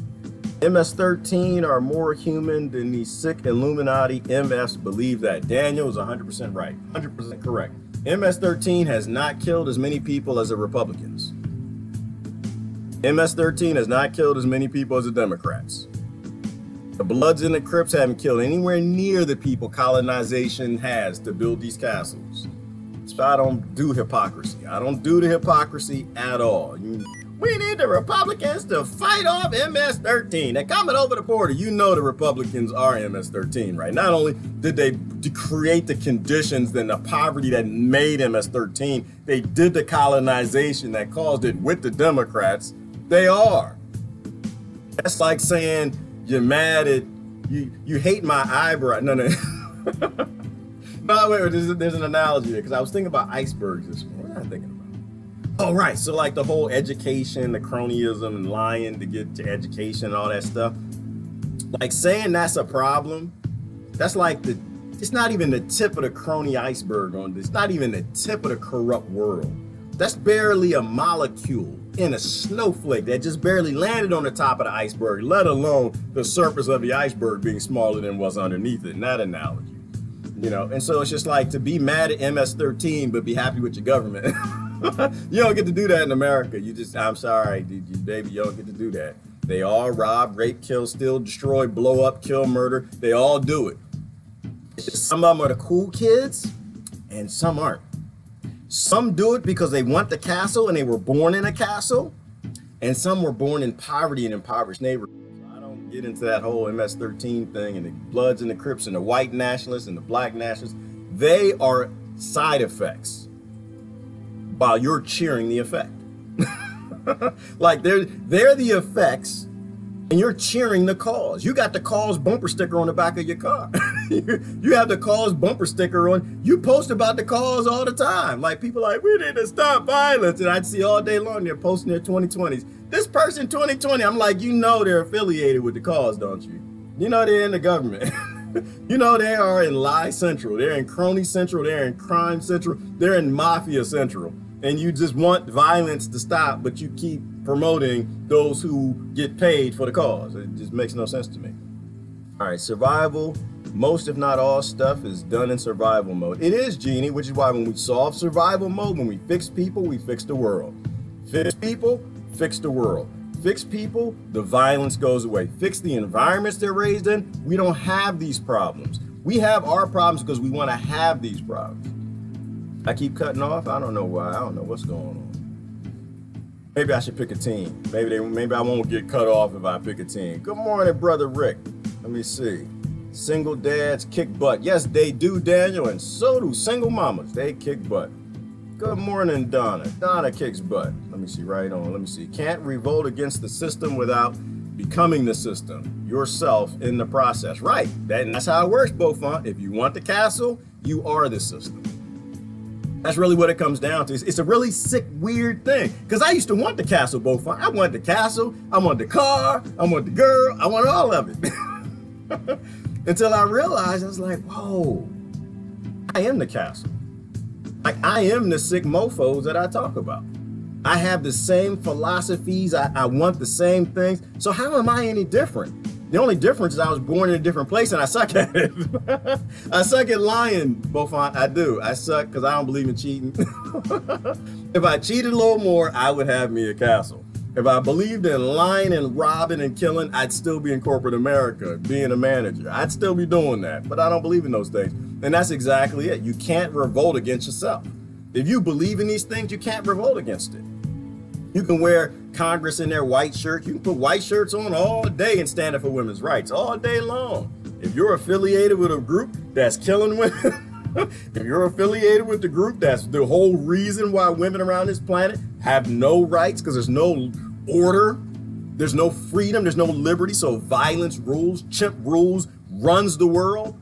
MS-13 are more human than these sick Illuminati MFs believe that. Daniel is 100% right, 100% correct. MS-13 has not killed as many people as the Republicans. MS-13 has not killed as many people as the Democrats. The Bloods and the Crips haven't killed anywhere near the people colonization has to build these castles. So I don't do hypocrisy. I don't do the hypocrisy at all. We need the Republicans to fight off MS-13. They're coming over the border. You know the Republicans are MS-13, right? Not only did they create the conditions and the poverty that made MS-13, they did the colonization that caused it with the Democrats. They are. That's like saying you're mad at, you hate my eyebrow. No. No, wait, there's an analogy there because I was thinking about icebergs this morning. What was I thinking about? Oh, right. So like the whole education, the cronyism and lying to get to education and all that stuff. Like saying that's a problem, that's like it's not even the tip of the crony iceberg on this. It's not even the tip of the corrupt world. That's barely a molecule in a snowflake that just barely landed on the top of the iceberg, let alone the surface of the iceberg being smaller than what's underneath it in that analogy. You know, and so it's just like to be mad at MS-13 but be happy with your government. You don't get to do that in America. I'm sorry, baby, you don't get to do that. They all rob, rape, kill, steal, destroy, blow up, kill, murder. They all do it. It's just some of them are the cool kids and some aren't. Some do it because they want the castle and they were born in a castle, and some were born in poverty and impoverished neighborhoods. I don't get into that whole MS-13 thing and the Bloods and the Crips and the white nationalists and the black nationalists. They are side effects while you're cheering the effect. Like they're the effects and you're cheering the cause. You got the cause bumper sticker on the back of your car. You have the cause bumper sticker on. You post about the cause all the time. Like people like, we need to stop violence. And I'd see all day long they're posting their 2020s. This person 2020, I'm like, you know they're affiliated with the cause, don't you? You know they're in the government. You know they are in Lie Central. They're in Crony Central. They're in Crime Central. They're in Mafia Central. And you just want violence to stop, but you keep promoting those who get paid for the cause. It just makes no sense to me. All right, survival. Most, if not all, stuff is done in survival mode. It is, Jeannie, which is why when we solve survival mode, when we fix people, we fix the world. Fix people, fix the world. Fix people, the violence goes away. Fix the environments they're raised in, we don't have these problems. We have our problems because we want to have these problems. I keep cutting off. I don't know why. I don't know what's going on. Maybe I should pick a team. Maybe I won't get cut off if I pick a team. Good morning, Brother Rick. Let me see. Single dads kick butt. Yes, they do, Daniel, and so do single mamas. They kick butt. Good morning, Donna. Donna kicks butt. Let me see, right on. Let me see. Can't revolt against the system without becoming the system yourself in the process. Right. That's how it works, Beaufont. If you want the castle, you are the system. That's really what it comes down to. It's a really sick, weird thing. Because I used to want the castle, Beaufont. I wanted the castle. I wanted the car. I wanted the girl. I wanted all of it. Until I realized, I was like, whoa, I am the castle. Like, I am the sick mofos that I talk about. I have the same philosophies. I want the same things. So how am I any different? The only difference is I was born in a different place and I suck at it. I suck at lying, Beaufont. I do. I suck because I don't believe in cheating. If I cheated a little more, I would have me a castle. If I believed in lying and robbing and killing, I'd still be in corporate America, being a manager. I'd still be doing that, but I don't believe in those things. And that's exactly it. You can't revolt against yourself. If you believe in these things, you can't revolt against it. You can wear Congress in their white shirts. You can put white shirts on all day and stand up for women's rights all day long. If you're affiliated with a group that's killing women, if you're affiliated with the group that's the whole reason why women around this planet have no rights, because there's no order, there's no freedom, there's no liberty, so violence rules, chimp rules, runs the world,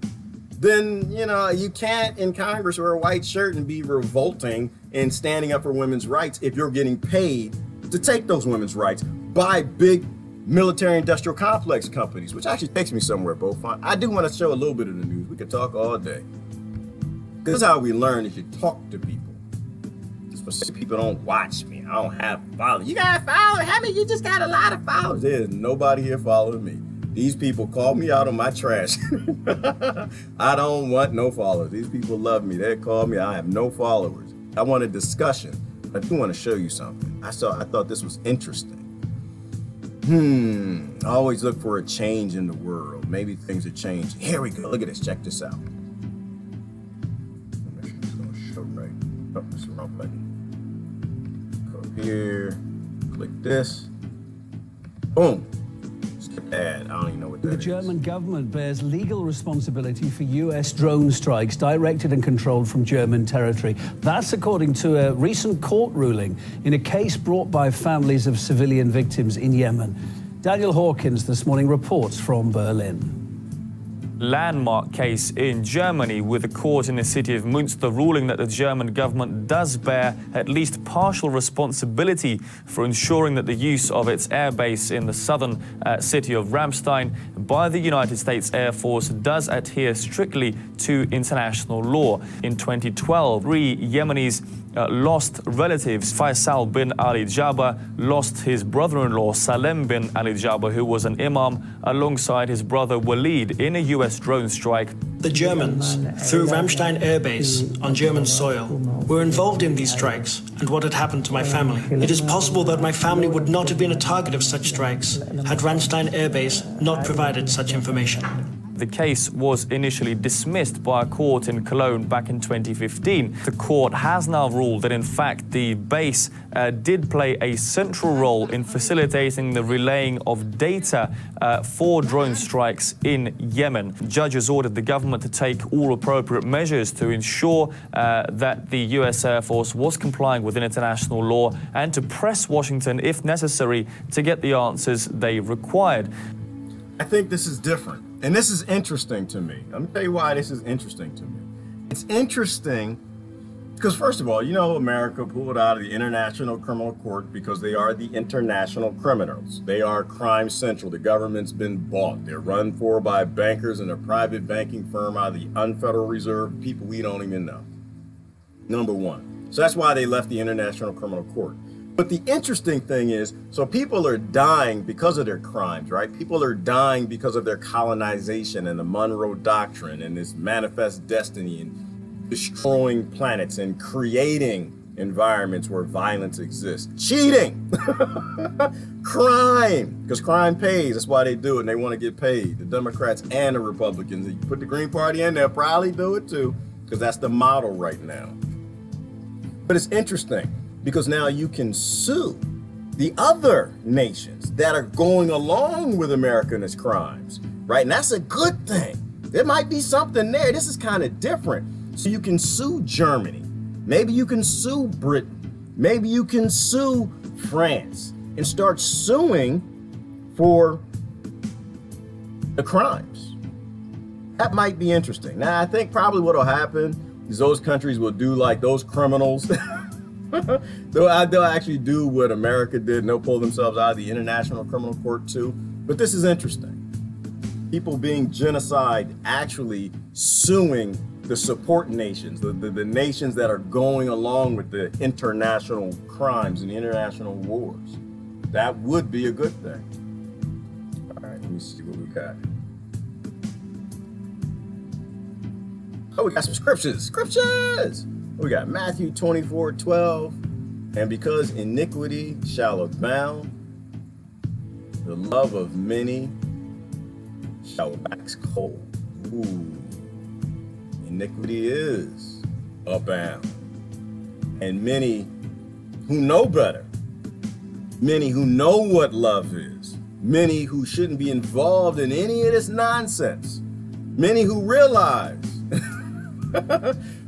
then, you know, you can't in Congress wear a white shirt and be revolting and standing up for women's rights if you're getting paid to take those women's rights by big military industrial complex companies, which actually takes me somewhere, Beaufont. I do want to show a little bit of the news. We could talk all day. This is how we learn, is you talk to people. Especially people don't watch me. I don't have followers. You got followers? How many? You just got a lot of followers. There's nobody here following me. These people call me out on my trash. I don't want no followers. These people love me. They call me. I have no followers. I want a discussion. I do want to show you something. I thought this was interesting. I always look for a change in the world. Maybe things are changing. Here we go. Look at this. Check this out. Make sure it's going to show right. Oh, that's the wrong button. Go here. Click this. Boom. Ad. I don't even know what that is. The German government bears legal responsibility for U.S. drone strikes directed and controlled from German territory. That's according to a recent court ruling in a case brought by families of civilian victims in Yemen. Daniel Hawkins this morning reports from Berlin. Landmark case in Germany, with the court in the city of Münster ruling that the German government does bear at least partial responsibility for ensuring that the use of its airbase in the southern city of Ramstein by the United States Air Force does adhere strictly to international law. In 2012, 3 Yemenis lost relatives. Faisal bin Ali Jabbar lost his brother-in-law Salem bin Ali Jabbar, who was an imam, alongside his brother Walid in a US drone strike. The Germans, through Ramstein Air Base on German soil, were involved in these strikes and what had happened to my family. It is possible that my family would not have been a target of such strikes had Ramstein Air Base not provided such information. The case was initially dismissed by a court in Cologne back in 2015. The court has now ruled that, in fact, the base did play a central role in facilitating the relaying of data for drone strikes in Yemen. Judges ordered the government to take all appropriate measures to ensure that the US Air Force was complying with international law and to press Washington, if necessary, to get the answers they required. I think this is different. And this is interesting to me. Let me tell you why this is interesting to me. It's interesting because, first of all, you know, America pulled out of the International Criminal Court because they are the international criminals. They are crime central. The government's been bought. They're run for by bankers and a private banking firm out of the unfederal reserve, people we don't even know. Number one. So that's why they left the International Criminal Court. But the interesting thing is, so people are dying because of their crimes, right? People are dying because of their colonization and the Monroe Doctrine and this manifest destiny and destroying planets and creating environments where violence exists. Cheating! Crime! Because crime pays. That's why they do it, and they want to get paid. The Democrats and the Republicans. If you put the Green Party in, they'll probably do it too, because that's the model right now. But it's interesting, because now you can sue the other nations that are going along with America and its crimes, right? And that's a good thing. There might be something there. This is kind of different. So you can sue Germany. Maybe you can sue Britain. Maybe you can sue France and start suing for the crimes. That might be interesting. Now, I think probably what will happen is those countries will do like those criminals. They'll actually do what America did, and they'll pull themselves out of the International Criminal Court too. But this is interesting. People being genocide actually suing the support nations, the nations that are going along with the international crimes and the international wars. That would be a good thing. All right, let me see what we got. Oh, we got some scriptures. Scriptures! We got Matthew 24:12, and because iniquity shall abound, the love of many shall wax cold. Ooh, iniquity is abound. And many who know better, many who know what love is, many who shouldn't be involved in any of this nonsense, many who realize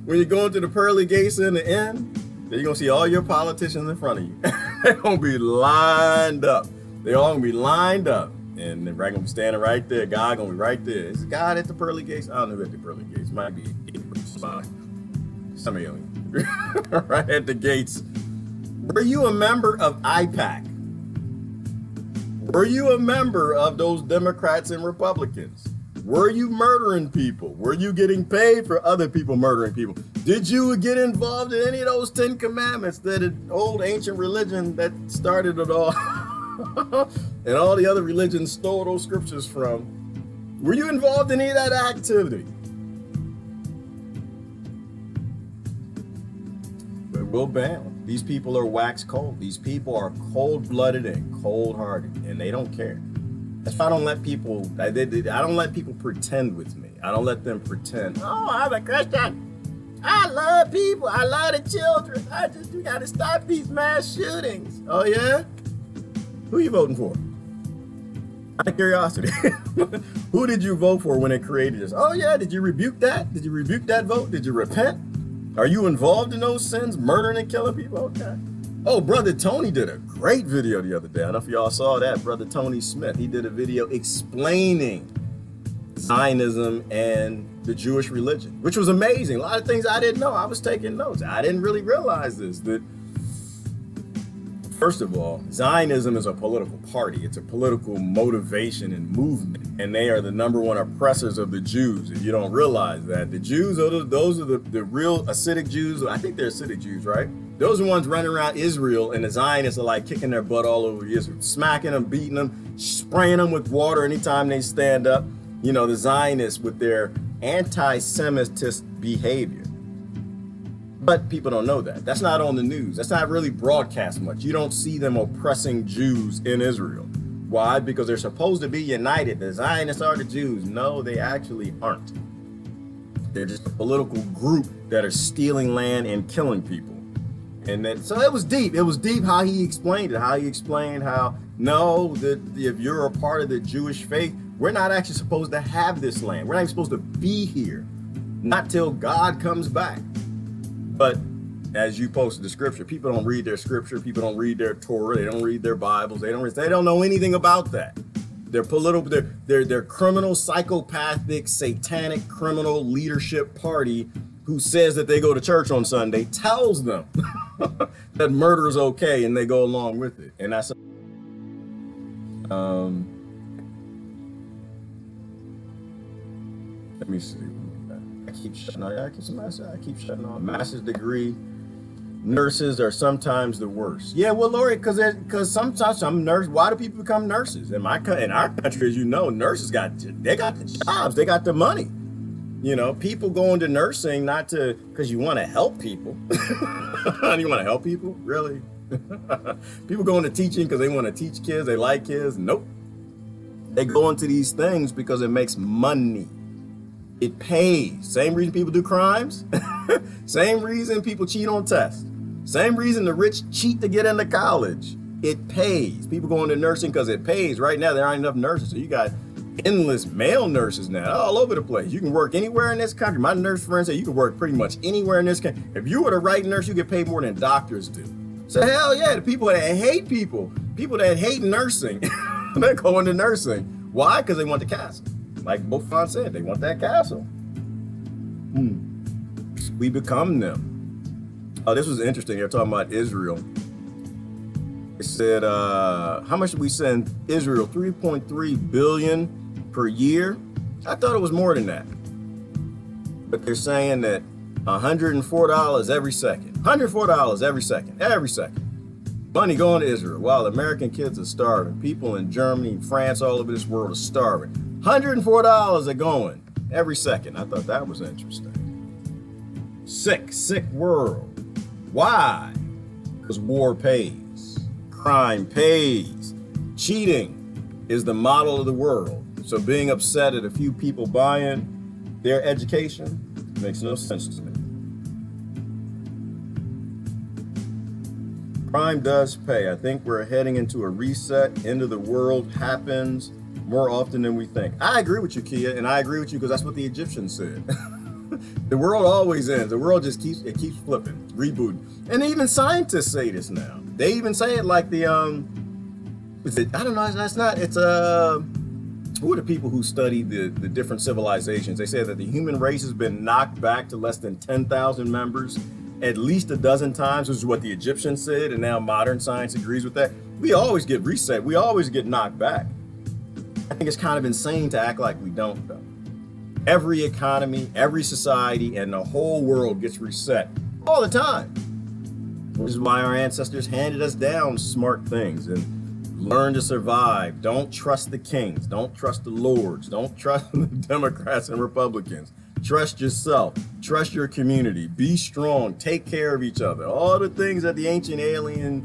when you go into the pearly gates in the end, then you're going to see all your politicians in front of you. They're going to be lined up. They're all going to be lined up. And they're going to be standing right there. God going to be right there. Is God at the pearly gates? I don't know who at the pearly gates. Might be some of you. Right at the gates. Were you a member of IPAC? Were you a member of those Democrats and Republicans? Were you murdering people? Were you getting paid for other people murdering people? Did you get involved in any of those 10 commandments, that old ancient religion that started it all? And all the other religions stole those scriptures from? Were you involved in any of that activity? But we'll bound. These people are wax cold. These people are cold-blooded and cold-hearted, and they don't care. That's why I don't let people, I don't let people pretend with me. I don't let them pretend, oh, I'm a Christian. I love people. I love the children. We got to stop these mass shootings. Oh, yeah? Who are you voting for? Out of curiosity. Who did you vote for when it created this? Oh, yeah, did you rebuke that? Did you rebuke that vote? Did you repent? Are you involved in those sins, murdering and killing people? Okay. Oh, Brother Tony did a great video the other day. I don't know if y'all saw that. Brother Tony Smith, he did a video explaining Zionism and the Jewish religion, which was amazing. A lot of things I didn't know. I was taking notes. I didn't really realize this, that First of all, Zionism is a political party. It's a political motivation and movement, and they are the #1 oppressors of the Jews. If you don't realize that, the Jews, those are the real Hasidic Jews. I think they're Hasidic Jews, right? Those are the ones running around Israel, and the Zionists are like kicking their butt all over Israel, smacking them, beating them, spraying them with water anytime they stand up. You know, the Zionists with their anti-Semitist behavior. But people don't know that. That's not on the news. That's not really broadcast much. You don't see them oppressing Jews in Israel. Why? Because they're supposed to be united. The Zionists are the Jews. No, they actually aren't. They're just a political group that are stealing land and killing people. And then, so it was deep. It was deep how he explained it. How he explained how, no, that if you're a part of the Jewish faith, we're not actually supposed to have this land. We're not even supposed to be here. Not till God comes back. But as you posted the scripture, people don't read their scripture, people don't read their Torah, they don't read their Bibles, they don't know anything about that. They're political, they're criminal, psychopathic, satanic, criminal leadership party who says that they go to church on Sunday, tells them that murder is okay, and they go along with it. And that's let me see. I keep shutting off. Master's degree nurses are sometimes the worst. Yeah, well, Lori, because sometimes some nurses. Why do people become nurses? In our country, as you know, nurses got the jobs, they got the money. You know, people go into nursing not to because you want to help people. You want to help people, really? People go into teaching because they want to teach kids. They like kids. Nope. They go into these things because it makes money. It pays. Same reason people do crimes. Same reason people cheat on tests. Same reason the rich cheat to get into college. It pays. People go into nursing because it pays. Right now, there aren't enough nurses. So you got endless male nurses now all over the place. You can work anywhere in this country. My nurse friend said you can work pretty much anywhere in this country. If you were the right nurse, you get paid more than doctors do. So hell yeah, the people that hate people that hate nursing, they go into nursing. Why? Because they want the castle. Like Buffon said, they want that castle. We become them. Oh, this was interesting. They're talking about Israel. It said, how much did we send Israel? 3.3 billion per year. I thought it was more than that. But they're saying that $104 every second. $104 every second. Every second. Money going to Israel while American kids are starving. People in Germany, France, all over this world are starving. $104 are going every second. I thought that was interesting. Sick world. Why? Because war pays. Crime pays. Cheating is the model of the world. So being upset at a few people buying their education makes no sense to me. Crime does pay. I think we're heading into a reset. End of the world happens more often than we think. I agree with you, Kia, and I agree with you because that's what the Egyptians said. The world always ends. The world just keeps flipping, rebooting. And even scientists say this now. They even say it like the I don't know, that's not, it's who are the people who study the different civilizations? They say that the human race has been knocked back to less than 10,000 members at least a dozen times, which is what the Egyptians said, and now modern science agrees with that. We always get reset. We always get knocked back. I think it's kind of insane to act like we don't, though. Every economy, every society, and the whole world gets reset all the time. Which is why our ancestors handed us down smart things and learn to survive. Don't trust the kings. Don't trust the lords. Don't trust the Democrats and Republicans. Trust yourself. Trust your community. Be strong. Take care of each other. All the things that the ancient alien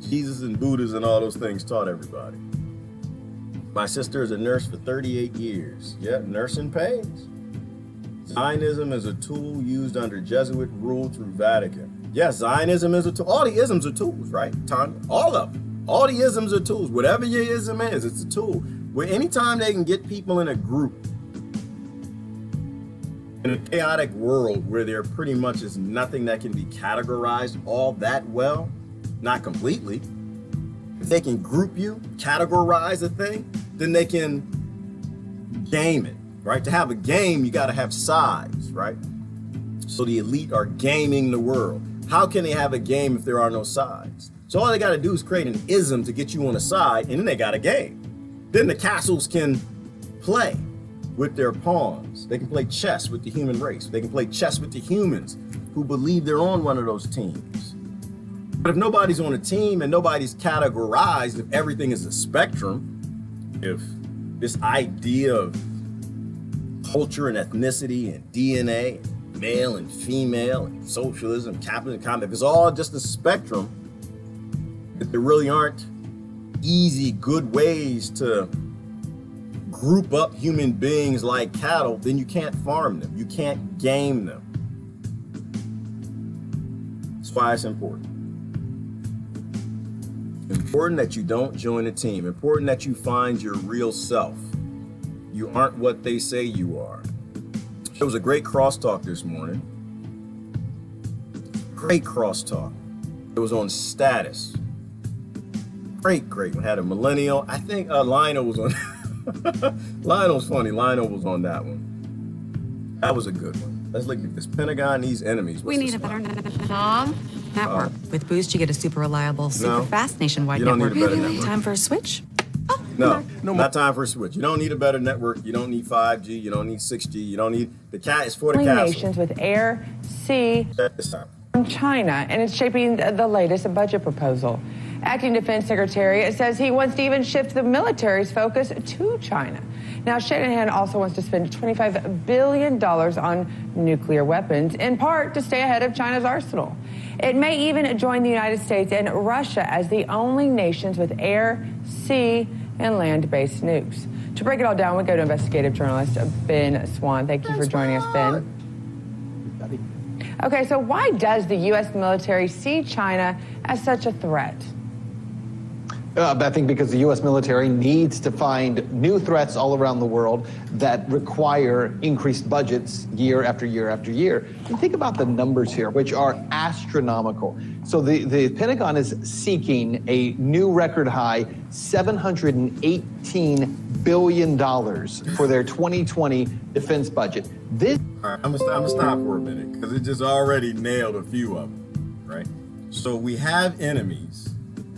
Jesus and Buddhas and all those things taught everybody. My sister is a nurse for 38 years. Yeah, nursing pays. Zionism is a tool used under Jesuit rule through Vatican. Yes, Zionism is a tool. All the isms are tools, right, Tanya? All of them. All the isms are tools. Whatever your ism is, it's a tool. Where anytime they can get people in a group, in a chaotic world where there pretty much is nothing that can be categorized all that well, not completely, if they can group you, categorize a thing, then they can game it, right? To have a game, you got to have sides, right? So the elite are gaming the world. How can they have a game if there are no sides? So all they got to do is create an ism to get you on the side, and then they got a game. Then the castles can play with their pawns. They can play chess with the human race. They can play chess with the humans who believe they're on one of those teams. But if nobody's on a team and nobody's categorized, if everything is a spectrum, if this idea of culture and ethnicity and DNA, male and female, and socialism, capitalism, communism, if it's all just a spectrum, if there really aren't easy, good ways to group up human beings like cattle, then you can't farm them. You can't game them. That's why it's important. Important that you don't join a team. Important that you find your real self. You aren't what they say you are. There was a great crosstalk this morning. Great crosstalk. It was on status. Great. We had a millennial. I think Lionel was on. Lionel's funny. Lionel was on that one. That was a good one. Let's look at this. Pentagon, these enemies. We need a better network. With Boost, you get a super reliable, super fast nationwide network. Need a better network. Time for a switch? Oh, no, not time for a switch. You don't need a better network. You don't need 5G. You don't need 6G. You don't need the cat. It's for the castle. Nations with air, sea, from China, and it's shaping the latest budget proposal. Acting Defense Secretary says he wants to even shift the military's focus to China. Now, Shanahan also wants to spend $25 billion on nuclear weapons, in part to stay ahead of China's arsenal. It may even join the United States and Russia as the only nations with air, sea, and land-based nukes. To break it all down, we go to investigative journalist Ben Swan. Thank you for joining us, Ben. Okay, so why does the U.S. military see China as such a threat? I think because the U.S. military needs to find new threats all around the world that require increased budgets year after year after year. And think about the numbers here, which are astronomical. So the Pentagon is seeking a new record high $718 billion for their 2020 defense budget. All right, I'm gonna stop for a minute because it just already nailed a few of them, right? So we have enemies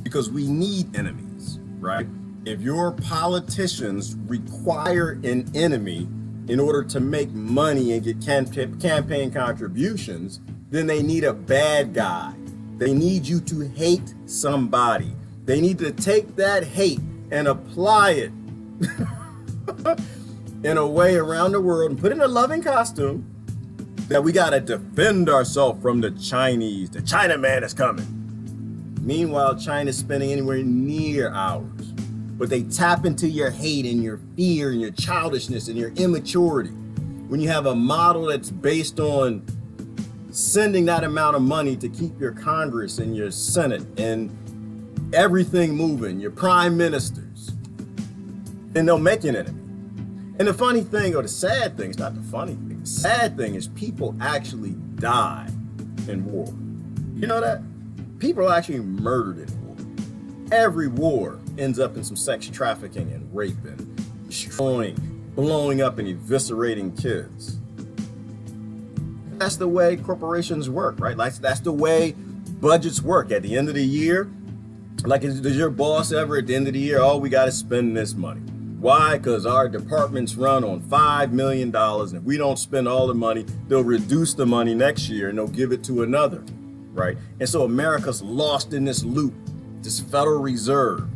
because we need enemies, right? If your politicians require an enemy in order to make money and get campaign contributions, then they need a bad guy. They need you to hate somebody. They need to take that hate and apply it in a way around the world and put in a loving costume that we gotta defend ourselves from the Chinese. The Chinaman is coming. Meanwhile, China's spending anywhere near ours. But they tap into your hate and your fear and your childishness and your immaturity. When you have a model that's based on sending that amount of money to keep your Congress and your Senate and everything moving, your prime ministers, then they'll make an enemy. And the funny thing, or the sad thing, it's not the funny thing, the sad thing is people actually die in war. You know that? People are actually murdered in war. Every war ends up in some sex trafficking and raping, destroying, blowing up and eviscerating kids. That's the way corporations work, right? Like that's the way budgets work. At the end of the year, like does your boss ever at the end of the year, oh, we got to spend this money. Why? Because our departments run on $5 million, and if we don't spend all the money, they'll reduce the money next year and they'll give it to another. Right? And so America's lost in this loop, this Federal Reserve,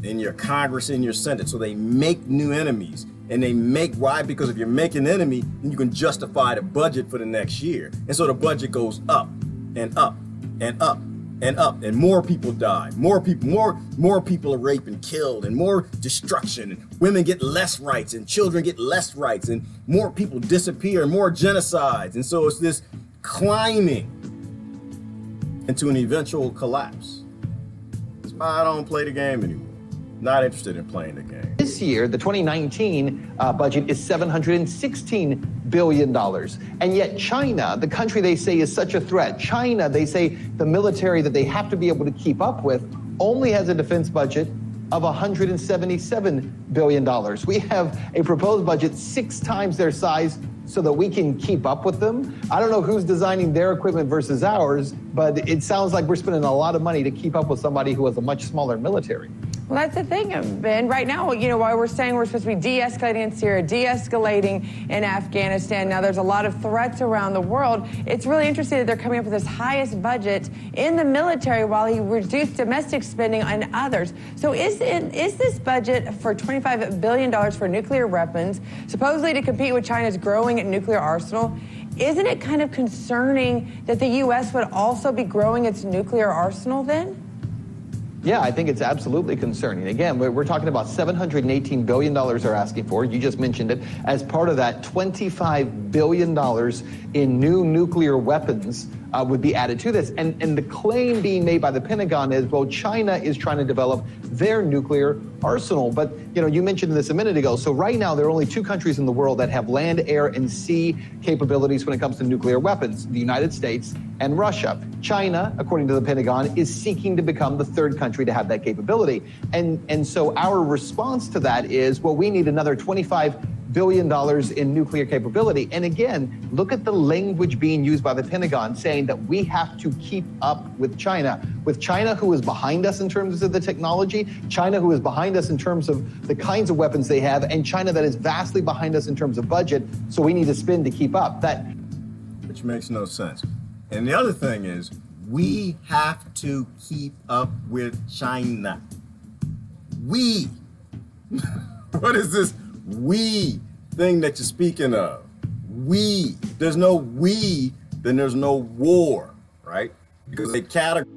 in your Congress, in your Senate. So they make new enemies. And they make, why? Because if you make an enemy, then you can justify the budget for the next year. And so the budget goes up and up and up and up. And more people die. More people are raped and killed, and more destruction. And women get less rights, and children get less rights, and more people disappear, and more genocides. And so it's this climbing into an eventual collapse. That's why I don't play the game anymore. Not interested in playing the game. This year, the 2019 budget is $716 billion. And yet China, the country they say is such a threat, China, they say the military that they have to be able to keep up with, only has a defense budget of $177 billion. We have a proposed budget 6 times their size so that we can keep up with them. I don't know who's designing their equipment versus ours, but it sounds like we're spending a lot of money to keep up with somebody who has a much smaller military. Well, that's the thing, Ben. Right now, you know, while we're saying we're supposed to be de-escalating in Syria, de-escalating in Afghanistan, now there's a lot of threats around the world. It's really interesting that they're coming up with this highest budget in the military while he reduced domestic spending on others. So is this budget for $25 billion for nuclear weapons, supposedly to compete with China's growing nuclear arsenal, isn't it kind of concerning that the U.S. would also be growing its nuclear arsenal then? Yeah, I think it's absolutely concerning. Again, we're talking about $718 billion they're asking for. You just mentioned it. As part of that, $25 billion in new nuclear weapons would be added to this. And the claim being made by the Pentagon is, well, China is trying to develop their nuclear arsenal. But, you know, you mentioned this a minute ago. So right now, there are only two countries in the world that have land, air, and sea capabilities when it comes to nuclear weapons, the United States and Russia. China, according to the Pentagon, is seeking to become the third country to have that capability. And so our response to that is, well, we need another $25 billion in nuclear capability. And again, look at the language being used by the Pentagon saying that we have to keep up with China who is behind us in terms of the technology, China who is behind us in terms of the kinds of weapons they have, and China that is vastly behind us in terms of budget. So we need to spend to keep up. Which makes no sense. And the other thing is, we have to keep up with China. We. What is this we thing that you're speaking of? We. There's no we, then there's no war, right? Because they categorize.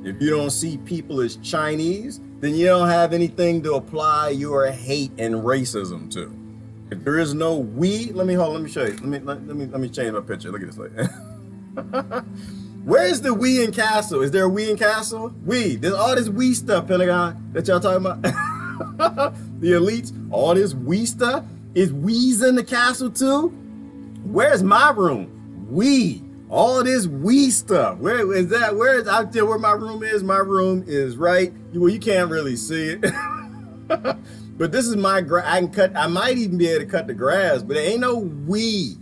If you don't see people as Chinese, then you don't have anything to apply your hate and racism to. If there is no we, let me show you. Let me change my picture. Look at this. Where is the we in Castle? Is there a we in Castle? We. There's all this we stuff, Pentagon, that y'all talking about. The elites, all this we stuff. Is we's in the castle too? Where's my room? We. All this we stuff. Where is that? Where is out there where my room is? My room is right. Well, you can't really see it. But this is my I can cut. I might even be able to cut the grass, but there ain't no we.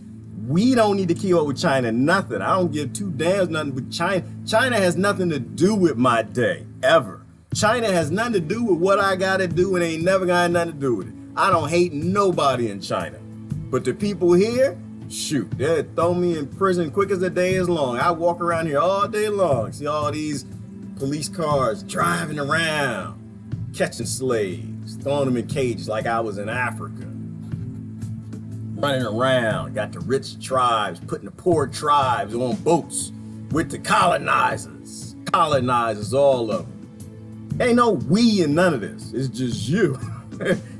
We don't need to keep up with China, nothing. I don't give two damns nothing with China. China has nothing to do with my day, ever. China has nothing to do with what I gotta do and ain't never got nothing to do with it. I don't hate nobody in China. But the people here, shoot, they'll throw me in prison quick as the day is long. I walk around here all day long, see all these police cars driving around, catching slaves, throwing them in cages like I was in Africa. Running around, got the rich tribes, putting the poor tribes on boats with the colonizers. Colonizers, all of them. Ain't no we in none of this. It's just you.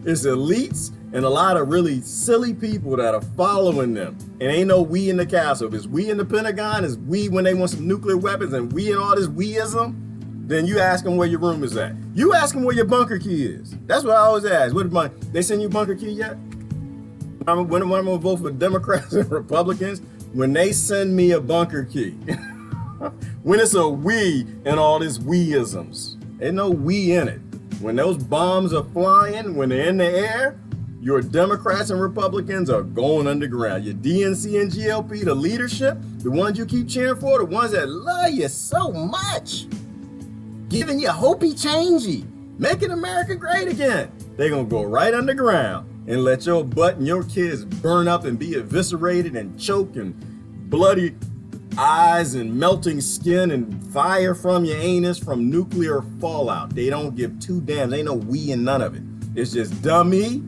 It's elites and a lot of really silly people that are following them. And ain't no we in the castle. If it's we in the Pentagon, it's we when they want some nuclear weapons and we and all this weism, then you ask them where your room is at. You ask them where your bunker key is. That's what I always ask. They send you bunker key yet? When I'm gonna vote for Democrats and Republicans, when they send me a bunker key, when it's a we and all this weisms, ain't no we in it. When those bombs are flying, when they're in the air, your Democrats and Republicans are going underground. Your DNC and GLP, the leadership, the ones you keep cheering for, the ones that love you so much, giving you hopey changey, making America great again, they're gonna go right underground and let your butt and your kids burn up and be eviscerated and choke and bloody eyes and melting skin and fire from your anus from nuclear fallout. They don't give two damns. Ain't no we in none of it. It's just dummy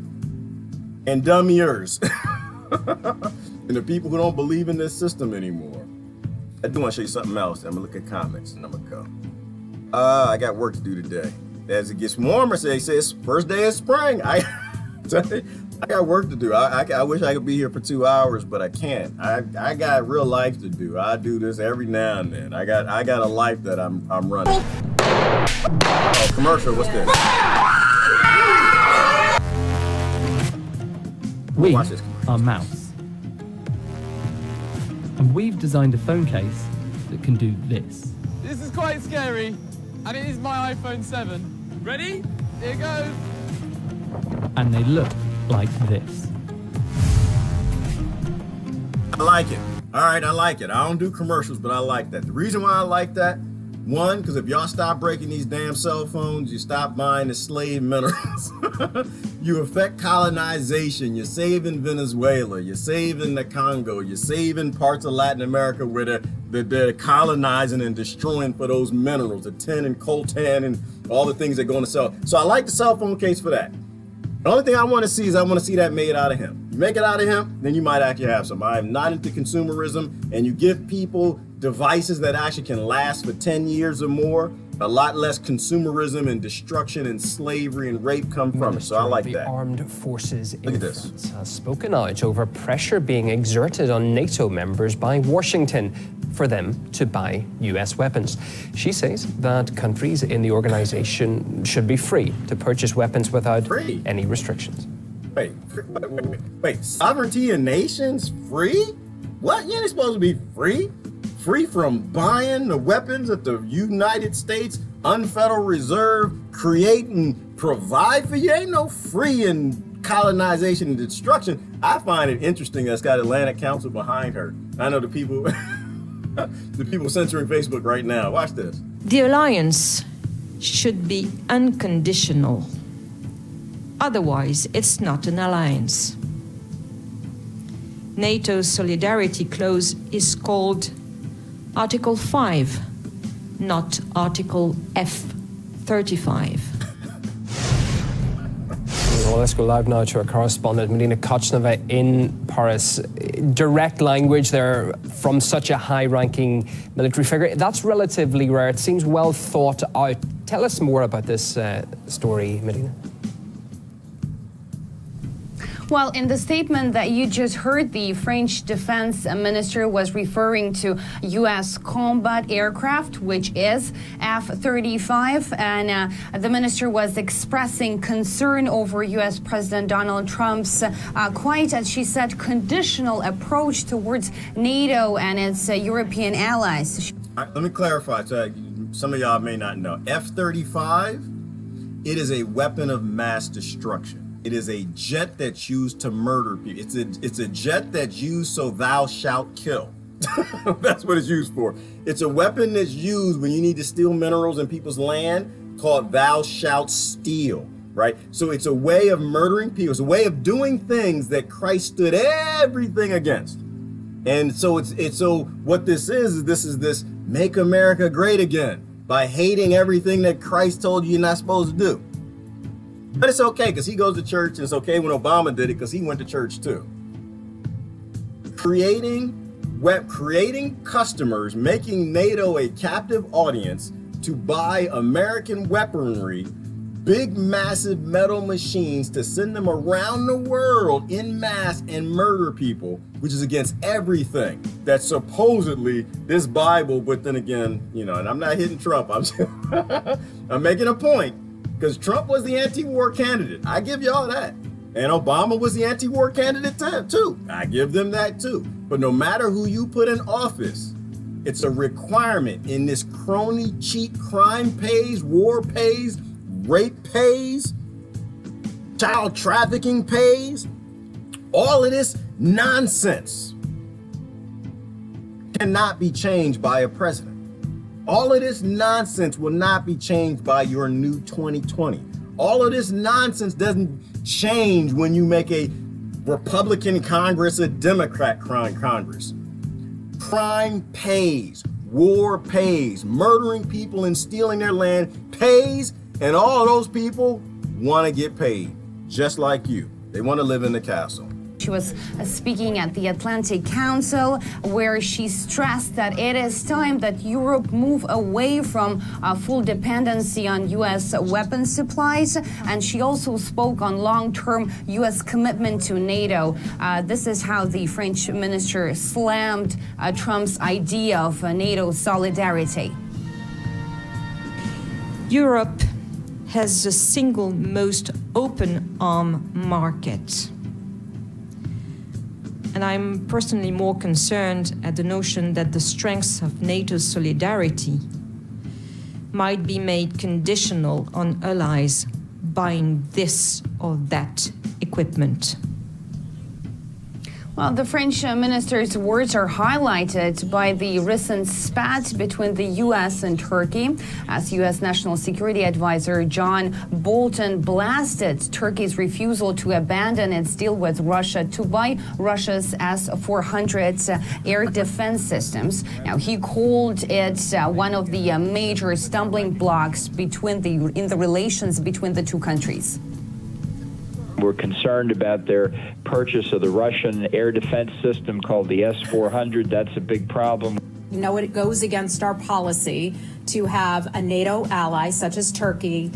and dummiers. And the people who don't believe in this system anymore. I do want to show you something else. I'm gonna look at comments and I'm gonna go. I got work to do today. As it gets warmer, they say it's first day of spring. I got work to do. I wish I could be here for 2 hours, but I can't. I got real life to do. I do this every now and then. I got a life that I'm running. Oh, commercial. What's this? We are Mouse, and we've designed a phone case that can do this. This is quite scary, and it is my iPhone 7. Ready? Here goes. And they look like this. I like it. All right, I like it. I don't do commercials, but I like that. The reason why I like that, one, because if y'all stop breaking these damn cell phones, you stop buying the slave minerals. You affect colonization. You're saving Venezuela. You're saving the Congo. You're saving parts of Latin America where they're colonizing and destroying for those minerals, the tin and coltan and all the things they're going to sell. So I like the cell phone case for that. The only thing I want to see is I want to see that made out of him. You make it out of him, then you might actually have some. I am not into consumerism, and you give people devices that actually can last for 10 years or more, a lot less consumerism and destruction and slavery and rape come from it. So I like that. The Armed Forces Look in at this. France has spoken out over pressure being exerted on NATO members by Washington for them to buy US weapons. She says that countries in the organization should be free to purchase weapons without any restrictions. Wait, sovereignty in nations free? What? You ain't supposed to be free? Free from buying the weapons that the United States Unfederal Reserve create and provide for you? Ain't no free in colonization and destruction. I find it interesting that's got Atlantic Council behind her. I know the people, the people censoring Facebook right now. Watch this. The alliance should be unconditional. Otherwise, it's not an alliance. NATO's solidarity clause is called Article 5, not Article F-35. Well, let's go live now to our correspondent, Melina Kochneva in Paris. Direct language there from such a high-ranking military figure. That's relatively rare. It seems well thought out. Tell us more about this story, Melina. Well, in the statement that you just heard, the French defense minister was referring to U.S. combat aircraft, which is F-35, and the minister was expressing concern over U.S. President Donald Trump's quite, as she said, conditional approach towards NATO and its European allies. All right, let me clarify, so some of y'all may not know. F-35, it is a weapon of mass destruction. It is a jet that's used to murder people. It's a jet that's used so thou shalt kill. That's what it's used for. It's a weapon that's used when you need to steal minerals in people's land, called thou shalt steal, right? So it's a way of murdering people. It's a way of doing things that Christ stood everything against. And so so what this is this make America great again by hating everything that Christ told you you're not supposed to do. But it's okay because he goes to church, and it's okay when Obama did it because he went to church too. Creating customers, making NATO a captive audience to buy American weaponry, big, massive metal machines to send them around the world in mass and murder people, which is against everything that supposedly this Bible, but then again, you know, and I'm not hitting Trump, I'm making a point. Because Trump was the anti-war candidate. I give y'all that. And Obama was the anti-war candidate too. I give them that too. But no matter who you put in office, it's a requirement in this crony, cheat, crime pays, war pays, rape pays, child trafficking pays. All of this nonsense cannot be changed by a president. All of this nonsense will not be changed by your new 2020. All of this nonsense doesn't change when you make a Republican Congress a Democrat Congress. Crime pays, war pays, murdering people and stealing their land pays, and all of those people want to get paid, just like you. They want to live in the castle. She was speaking at the Atlantic Council, where she stressed that it is time that Europe move away from full dependency on U.S. weapons supplies. And she also spoke on long-term U.S. commitment to NATO. This is how the French minister slammed Trump's idea of NATO solidarity. Europe has the single most open arm market. And I'm personally more concerned at the notion that the strengths of NATO's solidarity might be made conditional on allies buying this or that equipment. Well, the French minister's words are highlighted by the recent spat between the U.S. and Turkey, as U.S. National Security Advisor John Bolton blasted Turkey's refusal to abandon its deal with Russia to buy Russia's S-400 air defense systems. Now, he called it one of the major stumbling blocks in the relations between the two countries. We're concerned about their purchase of the Russian air defense system called the S-400. That's a big problem. You know, it goes against our policy to have a NATO ally, such as Turkey,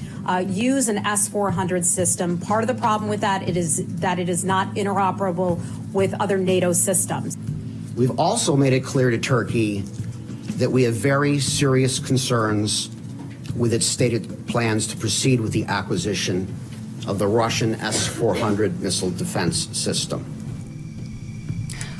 use an S-400 system. Part of the problem with that is that it is not interoperable with other NATO systems. We've also made it clear to Turkey that we have very serious concerns with its stated plans to proceed with the acquisition of the Russian S-400 missile defense system.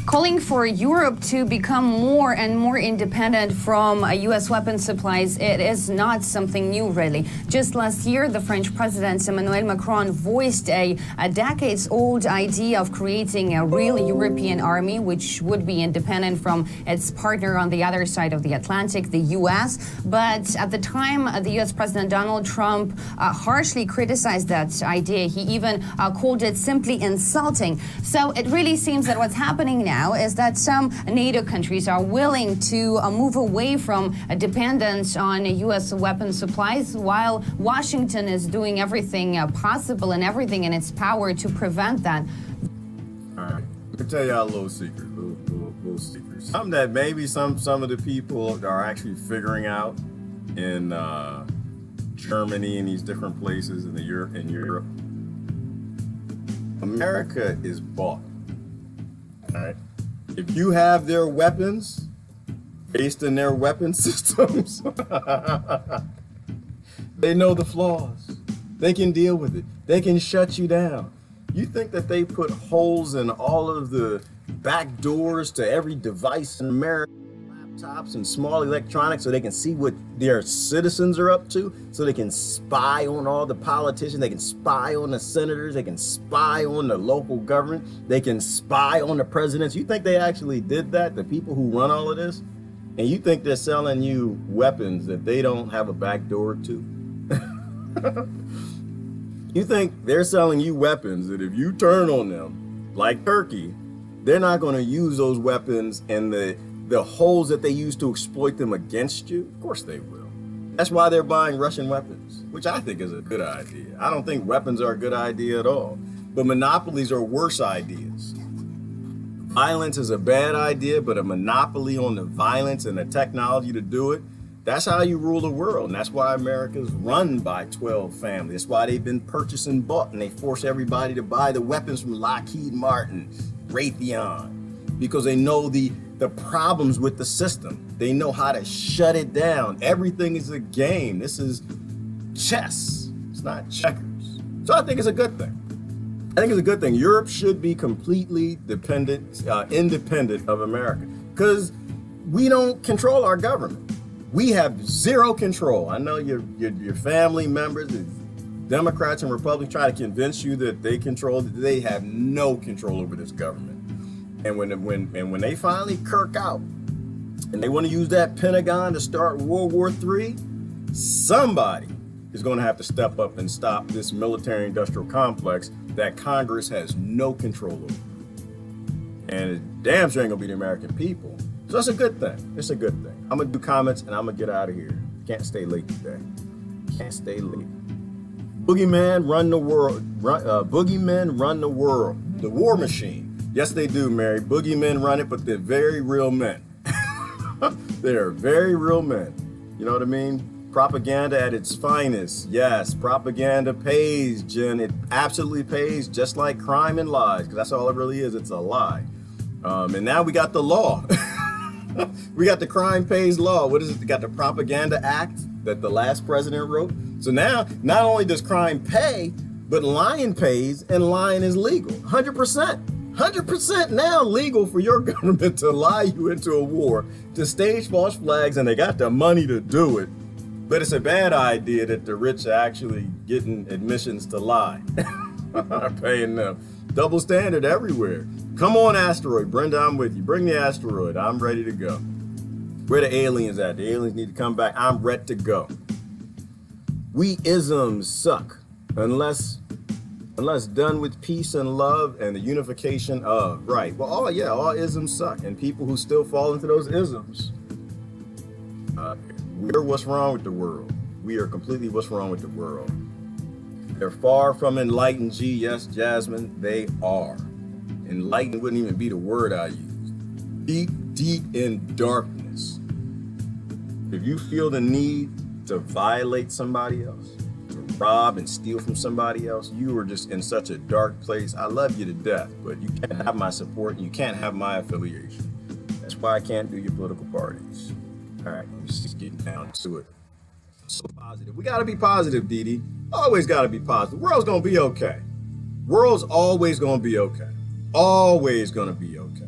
Calling for Europe to become more and more independent from U.S. weapons supplies, it is not something new, really. Just last year, the French President Emmanuel Macron voiced a decades-old idea of creating a real European army, which would be independent from its partner on the other side of the Atlantic, the U.S. But at the time, the U.S. President Donald Trump harshly criticized that idea. He even called it simply insulting. So it really seems that what's happening now is that some NATO countries are willing to move away from a dependence on U.S. weapons supplies, while Washington is doing everything possible and everything in its power to prevent that. All right, let me tell y'all a little secret, little secret. Something that maybe some of the people are actually figuring out in Germany and these different places in Europe. America is bought. All right. If you have their weapons based in their weapon systems, they know the flaws. They can deal with it. They can shut you down. You think that they put holes in all of the back doors to every device in America, laptops and small electronics, so they can see what their citizens are up to, so they can spy on all the politicians, they can spy on the senators, they can spy on the local government, they can spy on the presidents? You think they actually did that, the people who run all of this? And you think they're selling you weapons that they don't have a back door to? You think they're selling you weapons that if you turn on them, like Turkey, they're not going to use those weapons and the holes that they use to exploit them against you? Of course they will. That's why they're buying Russian weapons, which I think is a good idea. I don't think weapons are a good idea at all, but monopolies are worse ideas. Violence is a bad idea, but a monopoly on the violence and the technology to do it, that's how you rule the world. And that's why America's run by 12 families. That's why they've been purchased and bought, and they force everybody to buy the weapons from Lockheed Martin, Raytheon, because they know the problems with the system. They know how to shut it down. Everything is a game. This is chess. It's not checkers. So I think it's a good thing. I think it's a good thing. Europe should be completely independent of America, because we don't control our government. We have zero control. I know your family members, the Democrats and Republicans, try to convince you that they control. They have no control over this government. And when they finally kirk out and they want to use that Pentagon to start World War III, somebody is going to have to step up and stop this military-industrial complex that Congress has no control over. And it damn sure ain't going to be the American people. So it's a good thing. It's a good thing. I'm going to do comments and I'm going to get out of here. Can't stay late today. Can't stay late. Boogeyman run the world. Boogeymen run the world. The war machine. Yes, they do, Mary. Boogeymen run it, but they're very real men. They're very real men. You know what I mean? Propaganda at its finest. Yes, propaganda pays, Jen. It absolutely pays, just like crime and lies, because that's all it really is. It's a lie. And now we got the law. We got the crime pays law. What is it? We got the Propaganda Act that the last president wrote. So now, not only does crime pay, but lying pays, and lying is legal. 100%. 100% now legal for your government to lie you into a war, to stage false flags, and they got the money to do it. But it's a bad idea that the rich are actually getting admissions to lie. are paying them. Double standard everywhere. Come on, asteroid. Brenda, I'm with you. Bring the asteroid. I'm ready to go. Where the aliens at? The aliens need to come back. I'm ready to go. We isms suck unless done with peace and love and the unification of. Right. Well, all isms suck. And people who still fall into those isms, we're what's wrong with the world. We are completely what's wrong with the world. They're far from enlightened, G. Yes, Jasmine, they are. Enlightened wouldn't even be the word I use. Deep, deep in darkness. If you feel the need to violate somebody else, to rob and steal from somebody else, you are just in such a dark place. I love you to death, but you can't have my support and you can't have my affiliation. That's why I can't do your political parties. All right, I'm just getting down to it. So positive. We gotta be positive, Dee Dee. Always gotta be positive. World's gonna be okay. World's always gonna be okay. Always gonna be okay.